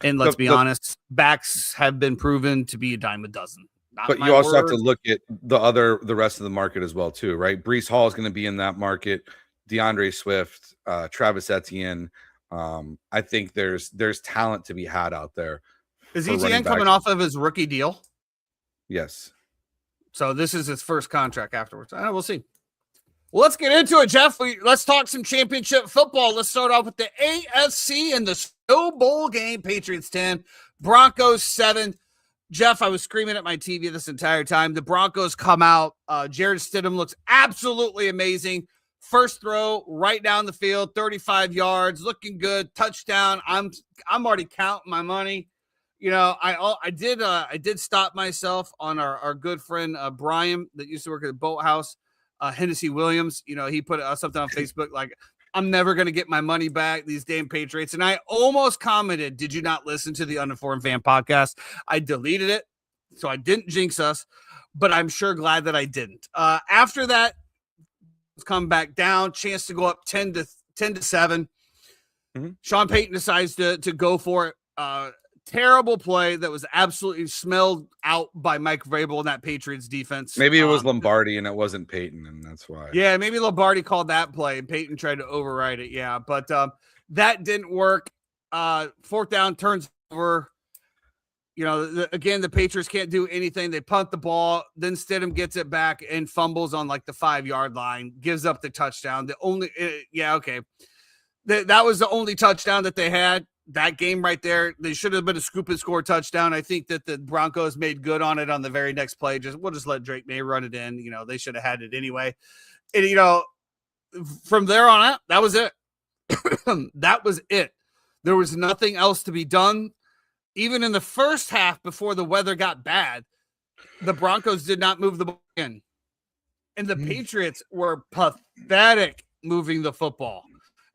And let's be honest, backs have been proven to be a dime a dozen. But you also have to look at the rest of the market as well too, right? Breece Hall is going to be in that market. DeAndre Swift, Travis Etienne. I think there's talent to be had out there. Is Etienne coming off of his rookie deal? Yes. So this is his first contract afterwards. We'll see. Well, let's get into it, Jeff. Let's talk some championship football. Let's start off with the AFC and the Snow Bowl game. Patriots 10, Broncos 7. Jeff, I was screaming at my TV this entire time. The Broncos come out. Jarrett Stidham looks absolutely amazing. First throw right down the field, 35 yards, looking good. Touchdown. I'm already counting my money. I did stop myself on our good friend Brian that used to work at the Boathouse, Hennessy Williams. He put something on Facebook like, I'm never going to get my money back, these damn Patriots. And I almost commented, did you not listen to the Uninformed Fan podcast? I deleted it, so I didn't jinx us, but I'm sure glad that I didn't. After that, come back down, chance to go up 10 to 7. Mm-hmm. Sean Payton decides to go for it. Terrible play that was absolutely smelled out by Mike Vrabel and that Patriots defense. Maybe it was Lombardi and it wasn't Payton, and that's why. Yeah, maybe Lombardi called that play and Payton tried to override it. Yeah, but that didn't work. Fourth down turns over. You know, again, the Patriots can't do anything. They punt the ball. Then Stidham gets it back and fumbles on like the 5-yard line, gives up the touchdown. The only, okay. That was the only touchdown that they had. That game right there, they should have been a scoop and score touchdown. I think that the Broncos made good on it on the very next play. We'll just let Drake May run it in. You know, they should have had it anyway. And, you know, from there on out, that was it. That was it. There was nothing else to be done. Even in the first half, before the weather got bad, the Broncos did not move the ball in. And the Patriots were pathetic moving the football.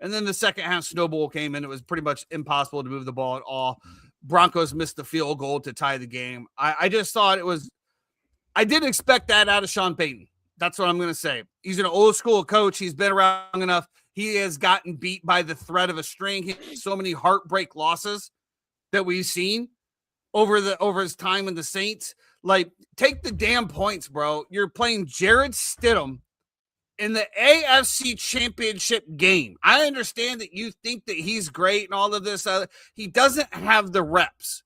And then the second half snowball came in. It was pretty much impossible to move the ball at all. Broncos missed the field goal to tie the game. I just thought it was – I didn't expect that out of Sean Payton. That's what I'm going to say. He's an old school coach. He's been around long enough. He has gotten beat by the thread of a string. He has so many heartbreak losses that we've seen over his time in the Saints. Like, take the damn points, bro. You're playing Jared Stidham in the AFC Championship game. I understand that you think that he's great and all of this. He doesn't have the reps.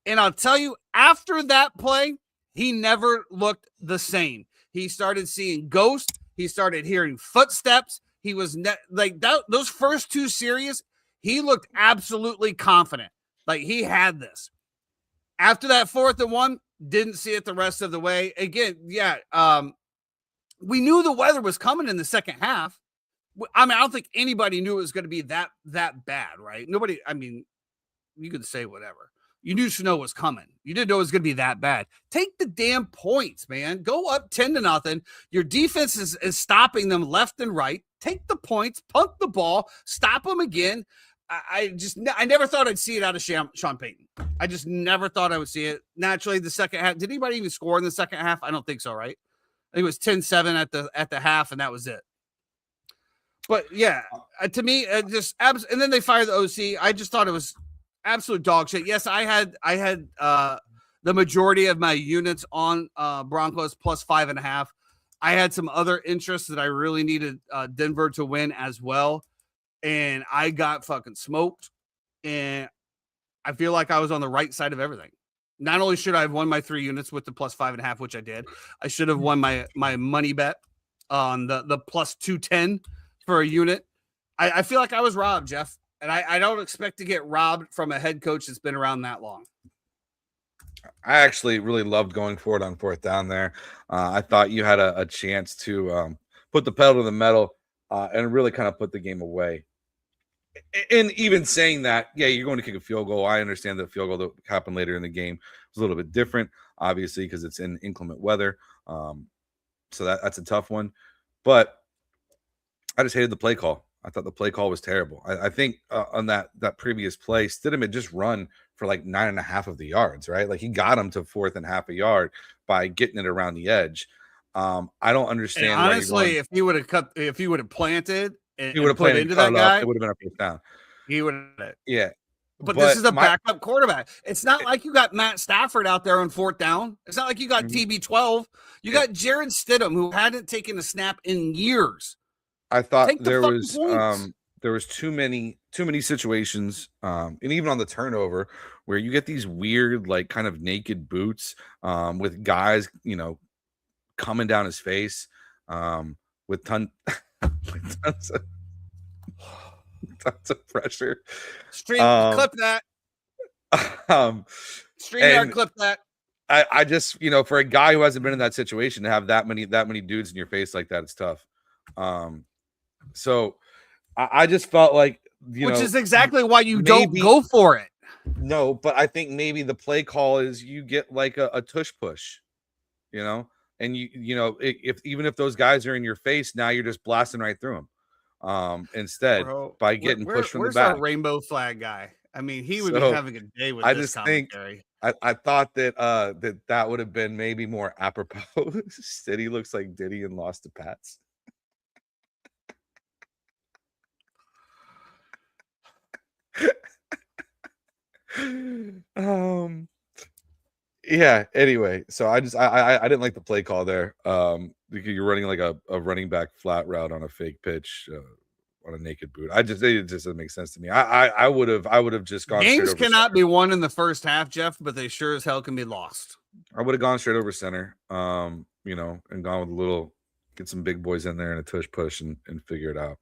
And I'll tell you, after that play, he never looked the same. He started seeing ghosts. He started hearing footsteps. He was those first 2 series, he looked absolutely confident. Like he had this. After that 4th and 1, didn't see it the rest of the way. Again, we knew the weather was coming in the second half. I mean, I don't think anybody knew it was going to be that bad, right? Nobody, I mean, you could say whatever. You knew snow was coming. You didn't know it was going to be that bad. Take the damn points, man. Go up 10-0. Your defense is stopping them left and right. Take the points, punt the ball, stop them again. I never thought I'd see it out of Sean Payton. I just never thought I would see it. Naturally, the second half, did anybody even score in the second half? I don't think so, right? I think it was 10-7 at the half, and that was it. But yeah, to me, and then they fired the OC. I just thought it was absolute dog shit. Yes, I had the majority of my units on Broncos plus 5.5. I had some other interests that I really needed Denver to win as well, and I got fucking smoked. And I feel like I was on the right side of everything. Not only should I have won my 3 units with the plus 5.5, which I did, I should have won my money bet on the plus 210 for a unit. I feel like I was robbed, Jeff. And I don't expect to get robbed from a head coach that's been around that long. I actually really loved going for it on 4th down there. I thought you had a chance to put the pedal to the metal and really kind of put the game away. And even saying that, yeah, you're going to kick a field goal. I understand that field goal that happened later in the game was a little bit different, obviously, because it's in inclement weather. So that's a tough one. But I just hated the play call. I thought the play call was terrible. I think on that previous play, Stidham had just run for like 9.5 of the yards, right? Like he got him to 4th and half a yard by getting it around the edge. I don't understand. And honestly, if he would have planted, he would have played into that guy, it would have been a 1st down. He would have. Yeah. But this is a backup quarterback. It's not like you got Matt Stafford out there on 4th down. It's not like you got TB12. You got Jared Stidham, who hadn't taken a snap in years. I thought there was too many situations, and even on the turnover where you get these weird, like kind of naked boots with guys, coming down his face with tons of pressure. Clip that. StreamYard clip that. I just, for a guy who hasn't been in that situation to have that many dudes in your face like that, it's tough. So I just felt like, which is exactly why you don't go for it. No, but I think maybe the play call is you get like a tush push, and if even if those guys are in your face, now you're just blasting right through them. instead Bro, by getting pushed from the where's our back. rainbow flag guy? I mean, he would be So having a day with I this just think commentary. I thought that that would have been maybe more apropos. Diddy looks like Diddy and lost to Pats. Yeah, anyway, so I didn't like the play call there. You're running like a running back flat route on a fake pitch on a naked boot. It just doesn't make sense to me. I would have just gone straight Games over cannot center. be won in the first half, Jeff, but they sure as hell can be lost. I would have gone straight over center, and gone with a little, get some big boys in there and a tush push and figure it out.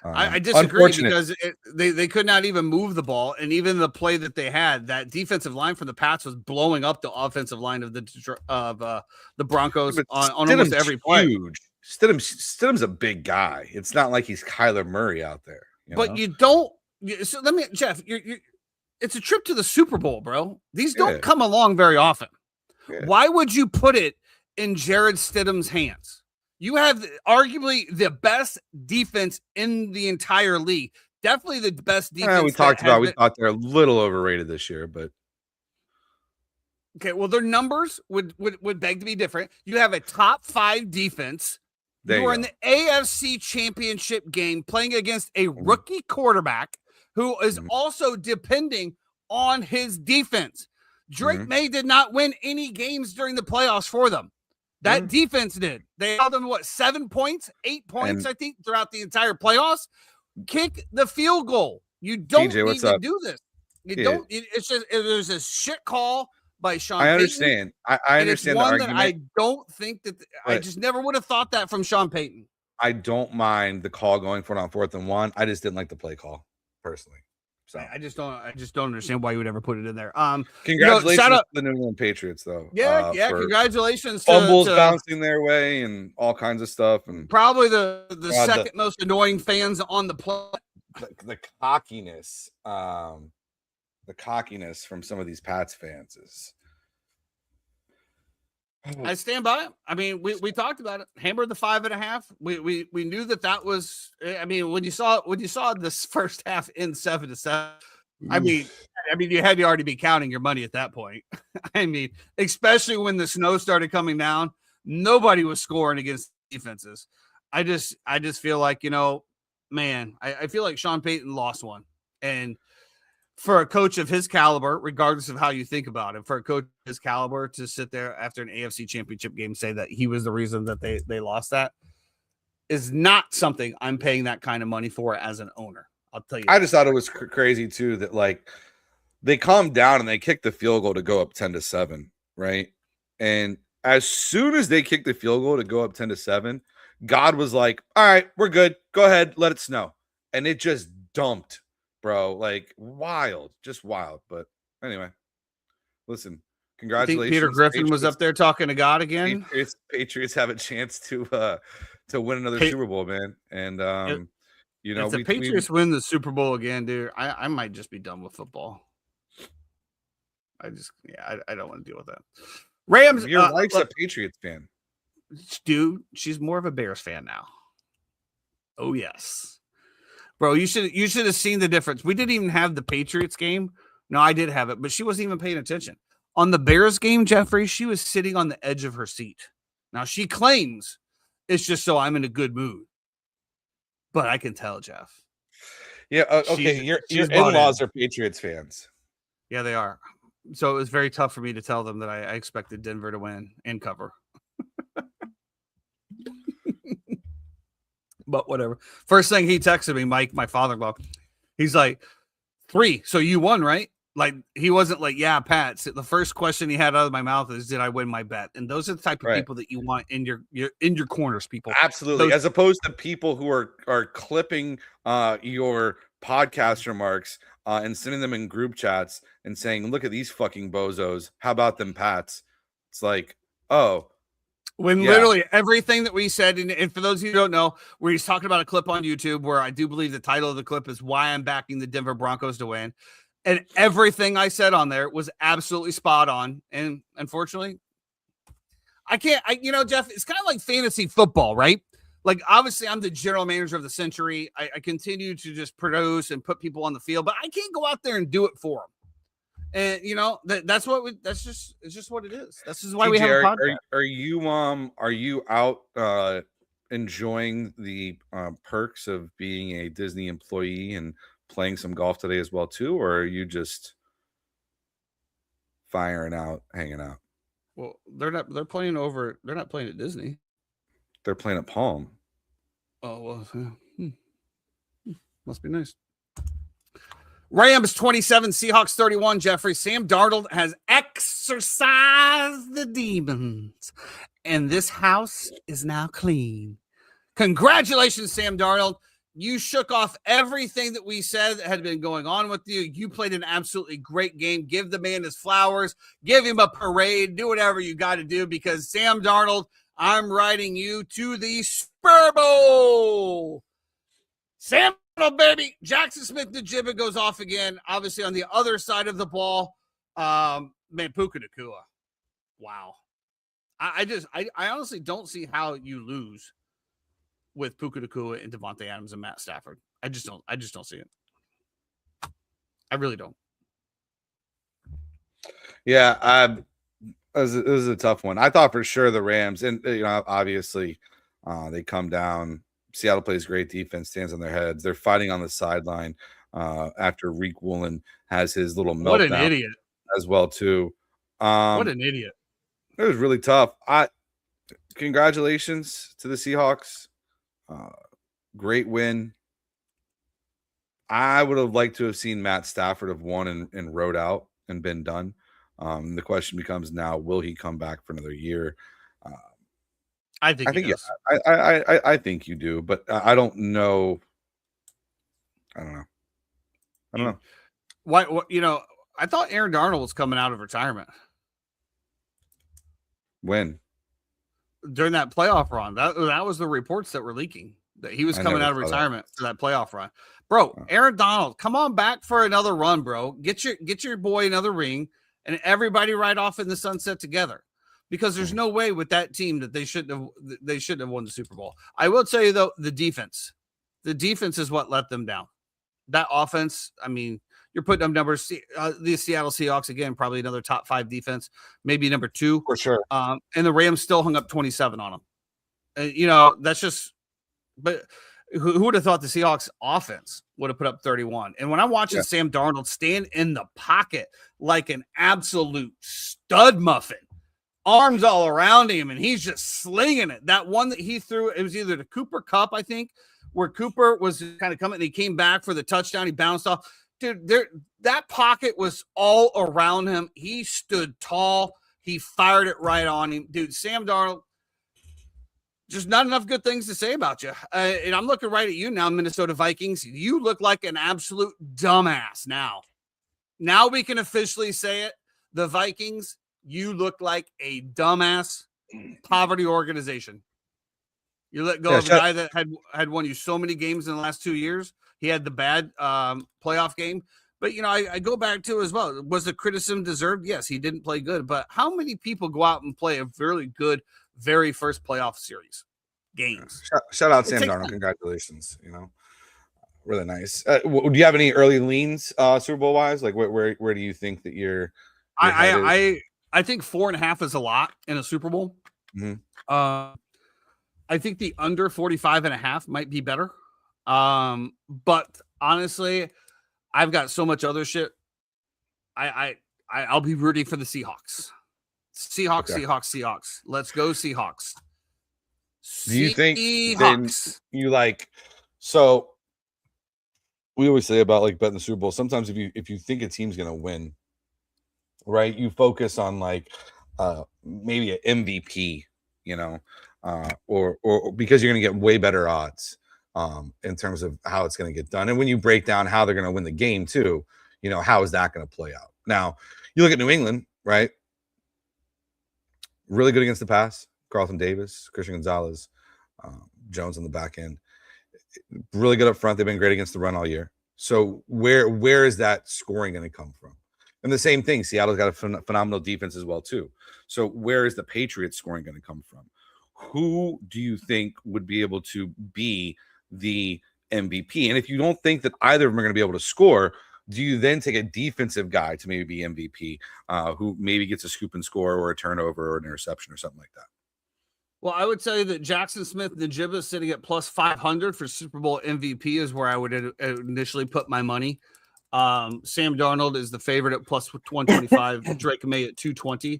I disagree because they could not even move the ball, and even the play that they had, that defensive line from the Pats was blowing up the offensive line of the Broncos on almost every play. Huge. Stidham's a big guy. It's not like he's Kyler Murray out there. But you don't. So let me, Jeff. It's a trip to the Super Bowl, bro. These don't come along very often. Yeah. Why would you put it in Jarrett Stidham's hands? You have arguably the best defense in the entire league. Definitely the best defense. We thought they're a little overrated this year, but okay. Well, their numbers would beg to be different. You have a top 5 defense. You are in the AFC Championship game playing against a rookie quarterback who is also depending on his defense. Drake May did not win any games during the playoffs for them. That defense did. They held them, 7 points, 8 points, I think, throughout the entire playoffs. Kick the field goal. You don't need to do this. You don't. It's just there's a shit call by Sean Payton. I understand. I understand the argument. That I don't think that I just never would have thought that from Sean Payton. I don't mind the call going for it on 4th and 1. I just didn't like the play call personally. So I just don't understand why you would ever put it in there. Congratulations to the New England Patriots, though. Yeah, congratulations. Fumbles bouncing their way and all kinds of stuff, and probably the second most annoying fans on the planet. The cockiness, from some of these Pats fans is. I stand by it. I mean, we talked about it. Hammered the 5.5. We knew that was. I mean, when you saw this first half in 7-7, I mean, you had to already be counting your money at that point. I mean, especially when the snow started coming down, nobody was scoring against defenses. I just feel like, man, I feel like Sean Payton lost one, and for a coach of his caliber, regardless of how you think about it, for a coach of his caliber to sit there after an AFC Championship game, say that he was the reason that they lost, that is not something I'm paying that kind of money for as an owner. I'll tell you. I just thought it was crazy too that they calmed down and they kicked the field goal to go up 10-7, right? And as soon as they kicked the field goal to go up 10-7, God was like, "All right, we're good. Go ahead, let it snow," and it just dumped. Bro, wild, just wild. But anyway, listen, congratulations. Peter Griffin was up there talking to God again. Patriots have a chance to win another Super Bowl, man. And if the Patriots win the Super Bowl again, dude, I might just be done with football. I don't want to deal with that. Rams. Your wife's a Patriots fan, dude. She's more of a Bears fan now. Oh yes. Bro, you should have seen the difference. We didn't even have the Patriots game. No, I did have it, but she wasn't even paying attention. On the Bears game, Jeffrey, she was sitting on the edge of her seat. Now, she claims it's just so I'm in a good mood. But I can tell, Jeff. Yeah, okay. Your in-laws are Patriots fans. Yeah, they are. So it was very tough for me to tell them that I expected Denver to win and cover. But whatever. First thing he texted me, Mike, my father-in-law, he's like, 3. So you won, right? Like, he wasn't like, yeah, Pat. The first question he had out of my mouth is, did I win my bet? And those are the type of people that you want in your corners, people. Absolutely. As opposed to people who are clipping your podcast remarks and sending them in group chats and saying, look at these fucking bozos. How about them Pats? It's like, oh. When literally everything that we said, and for those of you who don't know, where he's talking about a clip on YouTube where I do believe the title of the clip is why I'm backing the Denver Broncos to win. And everything I said on there was absolutely spot on. And unfortunately, Jeff, it's kind of like fantasy football, right? Like, obviously, I'm the general manager of the Century. I continue to just produce and put people on the field, but I can't go out there and do it for them. And that's it's just what it is. This is why we have a podcast. Are you out enjoying the perks of being a Disney employee and playing some golf today as well too, or are you just firing out, hanging out? Well, they're not playing at Disney. They're playing at Palm. Oh, well, must be nice. Rams 27, Seahawks 31, Jeffrey. Sam Darnold has exorcised the demons, and this house is now clean. Congratulations, Sam Darnold. You shook off everything that we said that had been going on with you. You played an absolutely great game. Give the man his flowers. Give him a parade. Do whatever you got to do, because Sam Darnold, I'm riding you to the Super Bowl. Sam Darnold, baby. Jackson Smith-Njigba goes off again. Obviously, on the other side of the ball, Puka Nacua. Wow. I honestly don't see how you lose with Puka Nacua and Devontae Adams and Matt Stafford. I just don't see it. I really don't. Yeah, this is a tough one. I thought for sure the Rams, and obviously they come down. Seattle plays great defense, stands on their heads. They're fighting on the sideline after Reek Woolen has his little meltdown. What an idiot as well too. What an idiot. It was really tough. Congratulations to the Seahawks. Great win. I would have liked to have seen Matt Stafford have won and rode out and been done. The question becomes now, will he come back for another year? I think I think you do, but I don't know. I don't know. Why? I thought Aaron Darnold was coming out of retirement. When? During that playoff run. That was the reports that were leaking, that he was coming out of retirement for that playoff run. Bro, Aaron Donald, come on back for another run, bro. Get your boy another ring, and everybody ride off in the sunset together. Because there's no way with that team that they shouldn't have won the Super Bowl. I will tell you though, the defense is what let them down. That offense, I mean, you're putting up numbers. The Seattle Seahawks, again, probably another top 5 defense, maybe number 2 for sure. And the Rams still hung up 27 on them. That's just. But who would have thought the Seahawks offense would have put up 31? And when I'm watching Sam Darnold stand in the pocket like an absolute stud muffin, arms all around him, and he's just slinging it. That one that he threw, it was either to Cooper Kupp, I think, where Cooper was kind of coming and he came back for the touchdown. He bounced off. Dude, that pocket was all around him. He stood tall. He fired it right on him. Dude, Sam Darnold, just not enough good things to say about you. And I'm looking right at you now, Minnesota Vikings. You look like an absolute dumbass now. Now we can officially say it. The Vikings, you look like a dumbass poverty organization. You let go of a guy that had won you so many games in the last 2 years. He had the bad playoff game. But, I go back to as well. Was the criticism deserved? Yes, he didn't play good. But how many people go out and play a really good very first playoff series games? Shout out Sam Darnold. Congratulations. Really nice. Do you have any early leans Super Bowl wise? Like where do you think that you're I think 4.5 is a lot in a Super Bowl. Mm-hmm. I think the under 45.5 might be better. But honestly, I've got so much other shit. I'll be rooting for the Seahawks. Seahawks. Let's go Seahawks. Do you think then you like? So we always say about like betting the Super Bowl. Sometimes if you think a team's gonna win, right, you focus on like maybe an MVP, or because you're gonna get way better odds in terms of how it's gonna get done. And when you break down how they're gonna win the game too, how is that gonna play out? Now you look at New England, right? Really good against the pass. Carlton Davis, Christian Gonzalez, Jones on the back end. Really good up front. They've been great against the run all year. So where is that scoring going to come from? And the same thing, Seattle's got a phenomenal defense as well too. So where is the Patriots scoring going to come from? who do you think would be able to be the MVP? And if you don't think that either of them are going to be able to score, do you then take a defensive guy to maybe be MVP, who maybe gets a scoop and score or a turnover or an interception or something like that? Well, I would tell you that Jackson Smith-Njigba sitting at plus 500 for Super Bowl MVP is where I would initially put my money. Sam Darnold is the favorite at plus 125, Drake May at 220.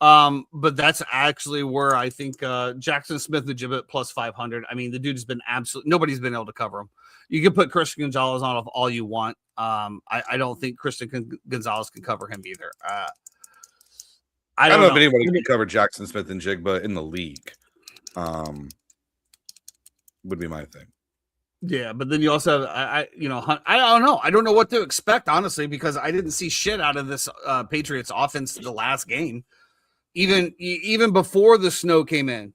But that's actually where I think Jackson Smith-Njigba at plus 500. I mean, the dude has been nobody's been able to cover him. You can put Christian Gonzalez on all you want. I don't think Christian Gonzalez can cover him either. I don't know if anybody can cover Jackson Smith-Njigba in the league. Would be my thing. Yeah, but then you also have I don't know. I don't know what to expect, honestly, because I didn't see shit out of this Patriots offense the last game. Even before the snow came in,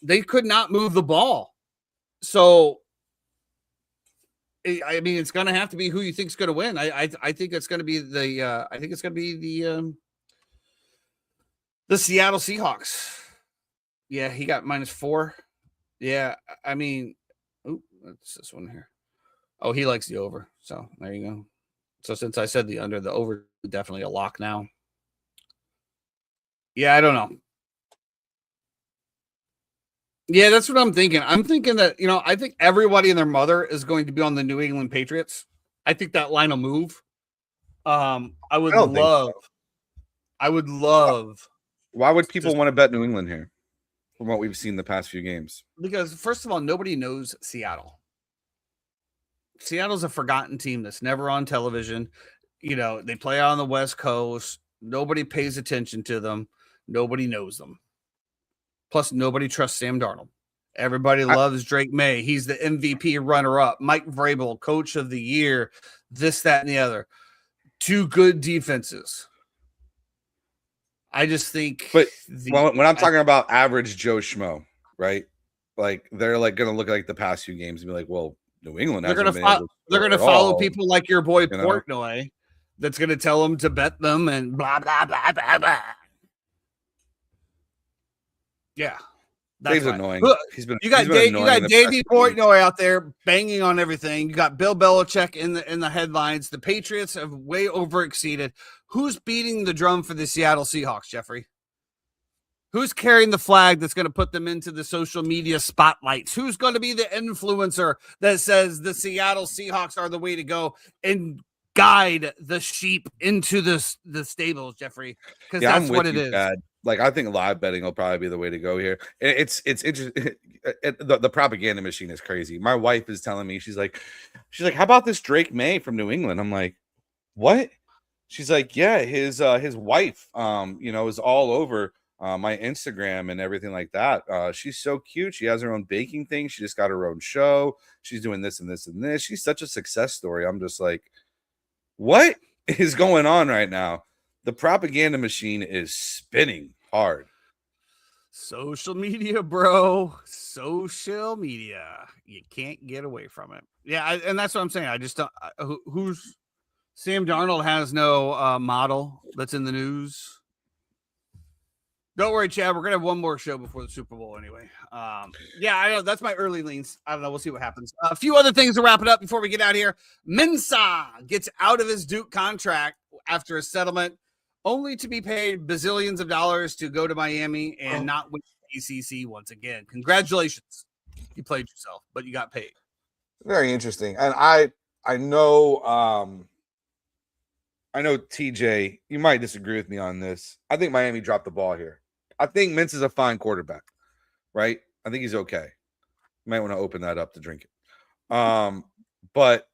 they could not move the ball. So I mean, it's going to have to be who you think is going to win. I think it's going to be the Seattle Seahawks. Yeah, he got -4. Yeah, I mean, what's this one here? Oh, he likes the over. So there you go. So since I said the under, the over is definitely a lock now. Yeah, I don't know. Yeah, that's what I'm thinking. I'm thinking that, I think everybody and their mother is going to be on the New England Patriots. I think that line will move. I would love. Why would people want to bet New England here from what we've seen the past few games? Because first of all, nobody knows Seattle. Seattle's a forgotten team that's never on television. They play on the West Coast. Nobody pays attention to them. Nobody knows them. Plus, nobody trusts Sam Darnold. Everybody loves Drake May. He's the MVP runner-up. Mike Vrabel, coach of the year, this, that, and the other. 2 good defenses. I just think. But when I'm talking about average Joe Schmo, right? Like, they're like going to look like the past few games and be like, well, New England they're going to follow people like your boy Portnoy that's going to tell them to bet them and blah, blah, blah, blah, blah. Yeah, Dave's annoying. You got Davey Portnoy out there banging on everything. You got Bill Belichick in the headlines. The Patriots have way overexceeded. Who's beating the drum for the Seattle Seahawks, Jeffrey? Who's carrying the flag that's going to put them into the social media spotlights? Who's going to be the influencer that says the Seattle Seahawks are the way to go and guide the sheep into the stables, Jeffrey? Because that's what it is. Dad. Like, I think live betting will probably be the way to go here. It's interesting. The propaganda machine is crazy. My wife is telling me, she's like, how about this Drake May from New England? I'm like, what? She's like, yeah, his wife, is all over my Instagram and everything like that. She's so cute. She has her own baking thing. She just got her own show. She's doing this and this and this. She's such a success story. I'm just like, what is going on right now? The propaganda machine is spinning hard. Social media, bro. Social media. You can't get away from it. Yeah, and that's what I'm saying. I just don't. Who's Sam Darnold has no model that's in the news. Don't worry, Chad. We're gonna have one more show before the Super Bowl anyway. Yeah, I know that's my early leans. I don't know. We'll see what happens. A few other things to wrap it up before we get out of here. Mensah gets out of his Duke contract after a settlement, only to be paid bazillions of dollars to go to Miami and not win the ACC once again. Congratulations. You played yourself, but you got paid. Very interesting. And I know TJ, you might disagree with me on this. I think Miami dropped the ball here. I think Mintz is a fine quarterback, right? I think he's okay. You might want to open that up to drink it. But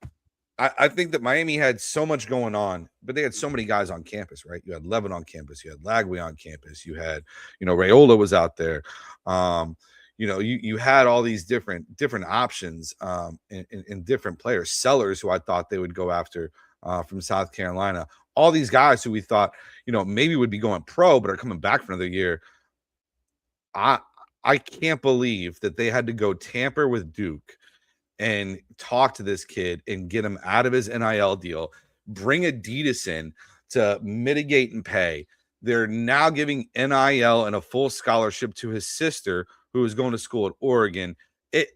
I think that Miami had so much going on, but they had so many guys on campus, right? You had Levin on campus, you had Lagway on campus, you had, Raiola was out there. You had all these different options in different players, Sellers, who I thought they would go after from South Carolina. All these guys who we thought, maybe would be going pro, but are coming back for another year. I can't believe that they had to go tamper with Duke and talk to this kid and get him out of his NIL deal, bring Adidas in to mitigate and pay. They're now giving NIL and a full scholarship to his sister, who is going to school at Oregon.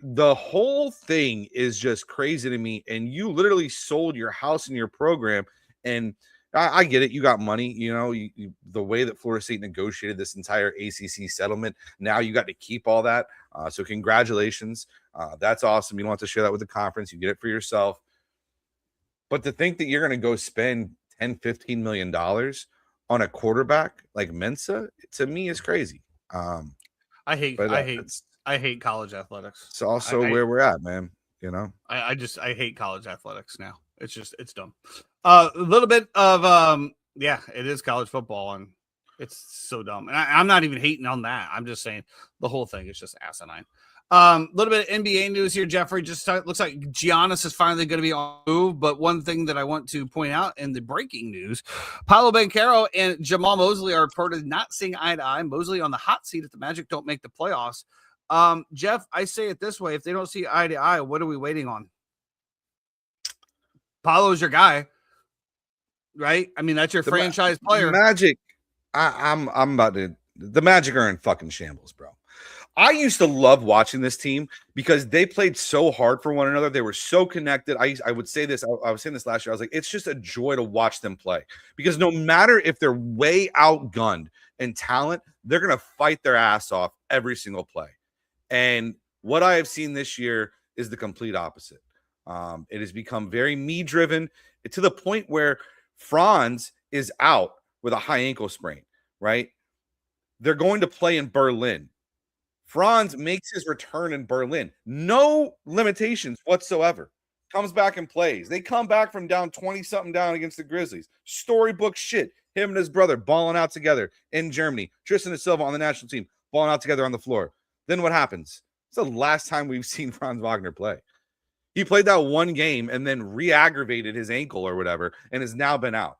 The whole thing is just crazy to me. And you literally sold your house and your program. And I get it. You got money, the way that Florida State negotiated this entire ACC settlement. Now you got to keep all that. So congratulations. That's awesome. You don't have to share that with the conference. You get it for yourself. But to think that you're going to go spend $10-15 million on a quarterback like Mensa, to me, is crazy. I hate college athletics. It's also where we're at, man. I hate college athletics now. It's dumb. A little bit of it is college football, and it's so dumb. And I'm not even hating on that. I'm just saying the whole thing is just asinine. A little bit of NBA news here, Jeffrey. Just looks like Giannis is finally going to be on the move. But one thing that I want to point out in the breaking news, Paolo Banchero and Jamal Mosley are reported not seeing eye to eye. Mosley on the hot seat if the Magic don't make the playoffs. Jeff, I say it this way: if they don't see eye to eye, what are we waiting on? Paolo's your guy, right? I mean, that's your franchise player. Magic, I'm about to. The Magic are in fucking shambles, bro. I used to love watching this team because they played so hard for one another. They were so connected. I would say this. I was saying this last year. I was like, it's just a joy to watch them play because no matter if they're way outgunned in talent, they're going to fight their ass off every single play. And what I have seen this year is the complete opposite. It has become very me-driven to the point where Franz is out with a high ankle sprain, right? They're going to play in Berlin. Franz makes his return in Berlin. No limitations whatsoever. Comes back and plays. They come back from down 20-something down against the Grizzlies. Storybook shit. Him and his brother balling out together in Germany. Tristan da Silva on the national team balling out together on the floor. Then what happens? It's the last time we've seen Franz Wagner play. He played that one game and then re-aggravated his ankle or whatever and has now been out.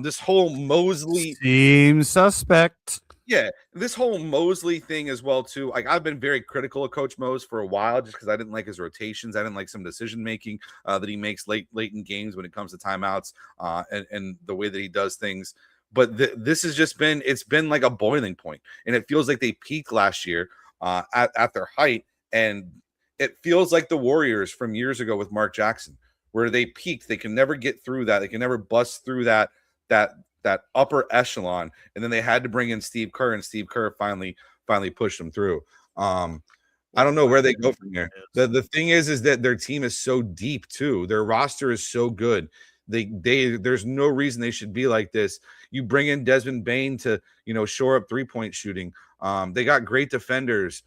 This whole Mosley seems suspect. Yeah, this whole Mosley thing as well too. Like I've been very critical of Coach Mose for a while, just because I didn't like his rotations. I didn't like some decision making that he makes late in games when it comes to timeouts and the way that he does things. But this has just been like a boiling point, and it feels like they peaked last year at their height, and it feels like the Warriors from years ago with Mark Jackson, where they peaked. They can never get through that. They can never bust through that upper echelon, and then they had to bring in Steve Kerr, and Steve Kerr finally pushed them through. I don't know where they go from here. The thing is that their team is so deep too. Their roster is so good. There's no reason they should be like this. You bring in Desmond Bane to shore up 3-point shooting. They got great defenders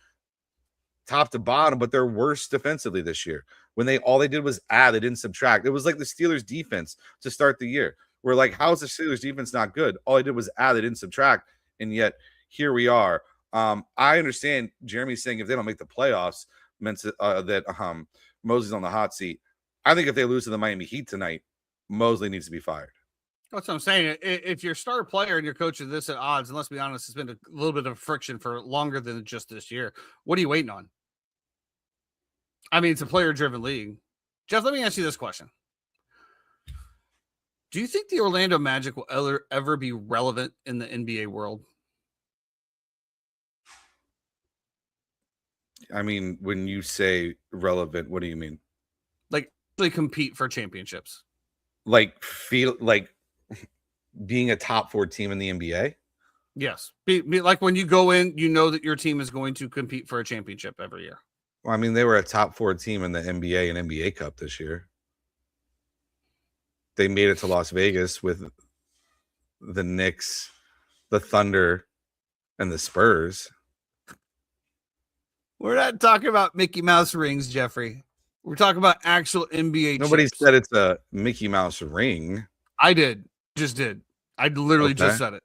top to bottom, but they're worse defensively this year. When all they did was add, they didn't subtract. It was like the Steelers defense to start the year. We're like, how is the Steelers defense not good? All I did was add, they didn't subtract, and yet here we are. I understand Jeremy's saying if they don't make the playoffs, that Mosley's on the hot seat. I think if they lose to the Miami Heat tonight, Mosley needs to be fired. That's what I'm saying. If your star player and your coach are this at odds, and let's be honest, it's been a little bit of friction for longer than just this year. What are you waiting on? I mean, it's a player-driven league. Jeff, let me ask you this question. Do you think the Orlando Magic will ever be relevant in the NBA world? I mean, when you say relevant, what do you mean? Like, they compete for championships. Like, feel like being a top 4 team in the NBA? Yes. Be like when you go in, you know that your team is going to compete for a championship every year. Well, I mean, they were a top 4 team in the NBA and NBA Cup this year. They made it to Las Vegas with the Knicks, the Thunder, and the Spurs. We're not talking about Mickey Mouse rings, Jeffrey. We're talking about actual NBA Nobody chips. said it's a Mickey Mouse ring. I did. Just did. I literally just said it.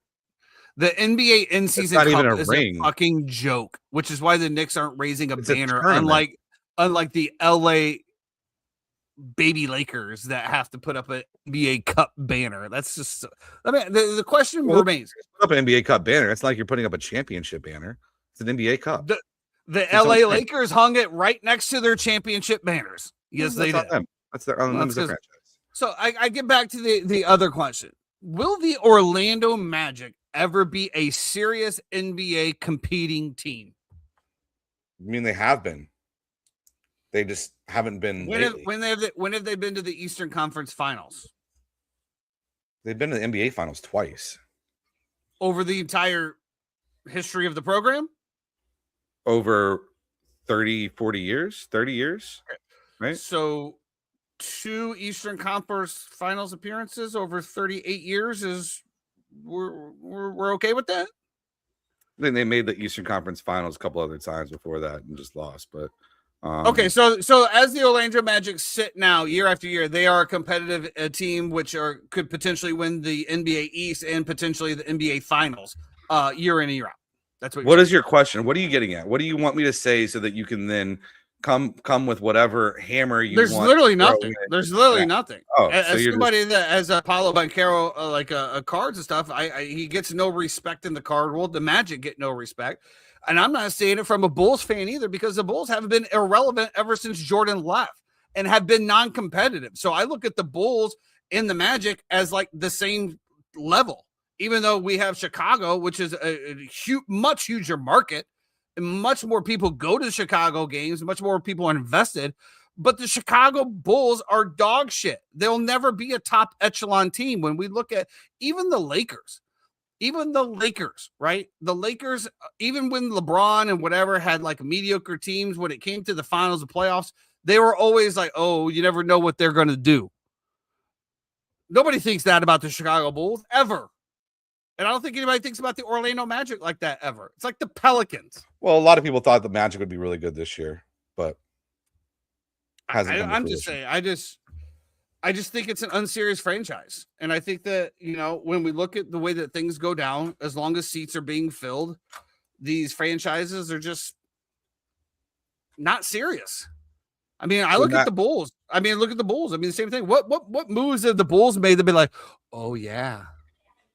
The NBA in-season cup is a fucking joke, which is why the Knicks aren't raising a banner, unlike the LA baby Lakers that have to put up an NBA Cup banner. That's just, I mean, the question remains. Put up an NBA Cup banner. It's not like you're putting up a championship banner. It's an NBA Cup. The LA Lakers hung it right next to their championship banners. Yes, they did. That's their franchise. So I get back to the other question. Will the Orlando Magic ever be a serious NBA competing team? I mean, they have been. They just haven't been lately. When have they been to the Eastern Conference Finals? They've been to the NBA Finals twice. Over the entire history of the program? Over 30, 40 years, 30 years, right? So 2 Eastern Conference Finals appearances over 38 years is we're okay with that? Then they made the Eastern Conference Finals a couple other times before that and just lost, but okay, so as the Orlando Magic sit now year after year, they are a competitive team which could potentially win the NBA East and potentially the NBA Finals year in and year out. That's what is your question? What are you getting at? What do you want me to say so that you can then come with whatever hammer you There's want? Literally nothing. There's literally nothing. Oh, as somebody that has Paulo Banchero like cards and stuff, he gets no respect in the card world. The Magic get no respect. And I'm not saying it from a Bulls fan either, because the Bulls have been irrelevant ever since Jordan left and have been non-competitive. So I look at the Bulls and the Magic as like the same level, even though we have Chicago, which is a much huger market, and much more people go to Chicago games, much more people are invested. But the Chicago Bulls are dog shit. They'll never be a top echelon team. When we look at even the Lakers, right? The Lakers, even when LeBron and whatever had like mediocre teams, when it came to the finals of playoffs, they were always like, oh, you never know what they're going to do. Nobody thinks that about the Chicago Bulls ever. And I don't think anybody thinks about the Orlando Magic like that ever. It's like the Pelicans. Well, a lot of people thought the Magic would be really good this year, but I'm just saying, I just think it's an unserious franchise. And I think that, when we look at the way that things go down, as long as seats are being filled, these franchises are just not serious. I mean, look at the Bulls. Look at the Bulls. The same thing. What moves have the Bulls made to be like, oh yeah.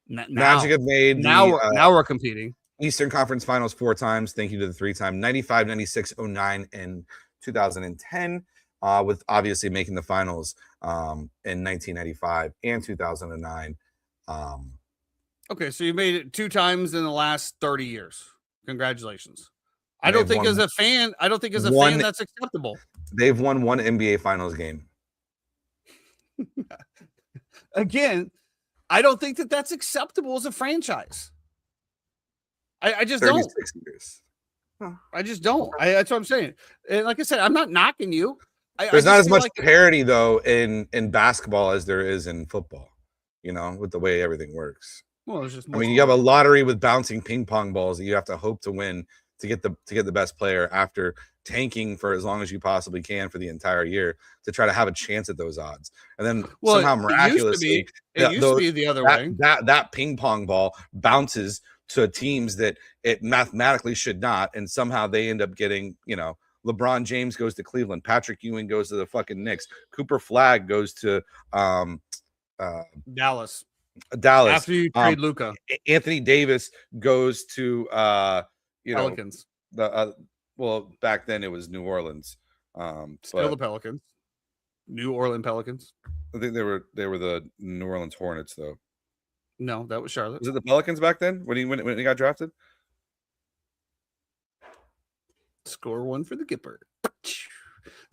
Magic have made now we're competing. Eastern Conference Finals 4 times. Thank you to the 3-time 95, 96, 09, and 2010. With obviously making the finals in 1995 and 2009. Okay, so you made it 2 times in the last 30 years. Congratulations. I don't think as a fan that's acceptable. They've won 1 NBA Finals game. Again, I don't think that that's acceptable as a franchise. I just don't. Years. I just don't. That's what I'm saying. And like I said, I'm not knocking you. There's not as much parity though in basketball as there is in football, with the way everything works. Well, it's just you have a lottery with bouncing ping pong balls that you have to hope to win to get the best player after tanking for as long as you possibly can for the entire year to try to have a chance at those odds. And then somehow miraculously it used to be the other way. That ping pong ball bounces to teams that it mathematically should not, and somehow they end up getting, LeBron James goes to Cleveland, Patrick Ewing goes to the fucking Knicks, Cooper Flagg goes to Dallas after you trade Luka. Anthony Davis goes to Pelicans. Well, back then it was New Orleans. Still the Pelicans. New Orleans Pelicans. I think they were the New Orleans Hornets though. No, that was Charlotte. Was it the Pelicans back then when he got drafted? Score one for the Gipper.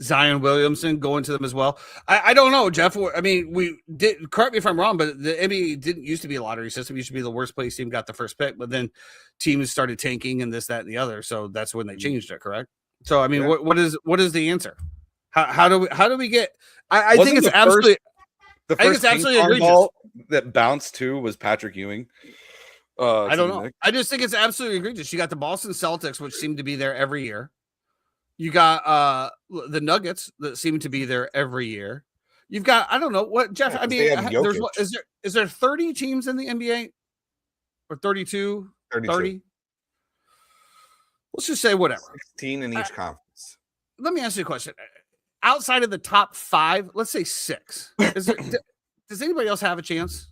Zion Williamson going to them as well. I don't know, Jeff. We did, correct me if I'm wrong, but the NBA didn't used to be a lottery system. It used to be the worst place team got the first pick, but then teams started tanking and this, that, and the other. So that's when they changed it, correct? So what is the answer? How do we get? I think it's absolutely. The first ping-pong ball that bounced too was Patrick Ewing. I don't know. I just think it's absolutely egregious. You got the Boston Celtics, which seem to be there every year. You got the Nuggets that seem to be there every year. You've got, I don't know what, Jeff. Is there 30 teams in the NBA or 32? 30? Let's just say whatever. 16 in each conference. Let me ask you a question. Outside of the top 5, let's say 6. Does anybody else have a chance?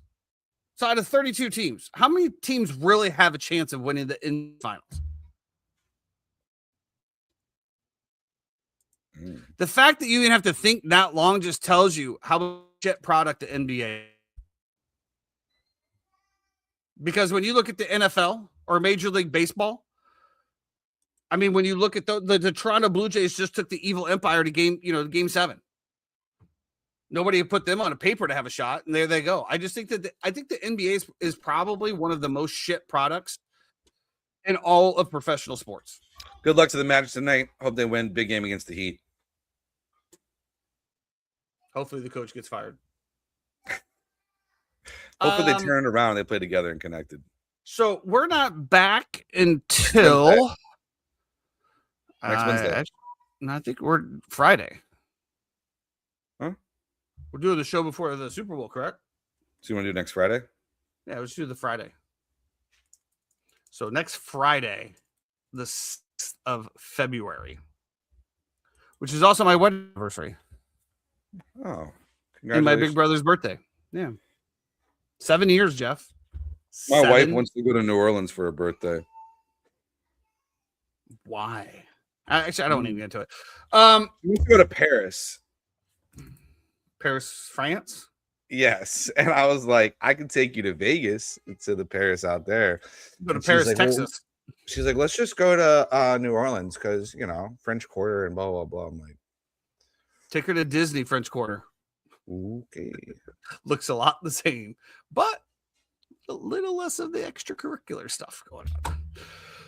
So out of 32 teams, how many teams really have a chance of winning the finals? The fact that you even have to think that long just tells you how shit product the NBA. Because when you look at the NFL or Major League Baseball, I mean, when you look at the Toronto Blue Jays just took the Evil Empire to game 7. Nobody put them on a paper to have a shot, and there they go. I just think that the NBA is probably one of the most shit products in all of professional sports. Good luck to the Magic tonight. Hope they win. Big game against the Heat. Hopefully the coach gets fired. Hopefully they turn around and they play together and connected. So we're not back until next Wednesday. I think we're Friday. Huh? We're doing the show before the Super Bowl, correct? So you want to do next Friday? Yeah, let's do the Friday. So next Friday, the 6th of February, which is also my wedding anniversary. Oh, and my big brother's birthday. Yeah. 7 years, Jeff. My wife wants to go to New Orleans for her birthday. Why? Actually, I don't even get into it. She wants to go to Paris. Paris, France? Yes. And I was like, I can take you to Vegas to the Paris out there. Go to Paris, like, Texas. Well, she's like, let's just go to New Orleans because, French Quarter and blah, blah, blah. I'm like, take her to Disney French Quarter. Okay. Looks a lot the same, but a little less of the extracurricular stuff going on.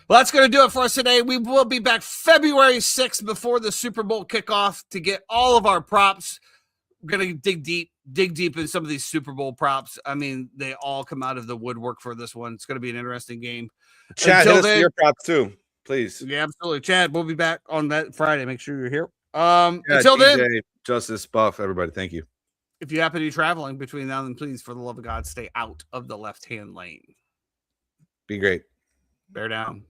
Well, that's going to do it for us today. We will be back February 6th before the Super Bowl kickoff to get all of our props. We're going to dig deep in some of these Super Bowl props. I mean, they all come out of the woodwork for this one. It's going to be an interesting game. Chad, hit us with your props too, please. Yeah, absolutely. Chad, we'll be back on that Friday. Make sure you're here. Until DJ, then, Justice, Buff, everybody, thank you. If you happen to be traveling between now and then, please, for the love of God, stay out of the left-hand lane. Be great. Bear down.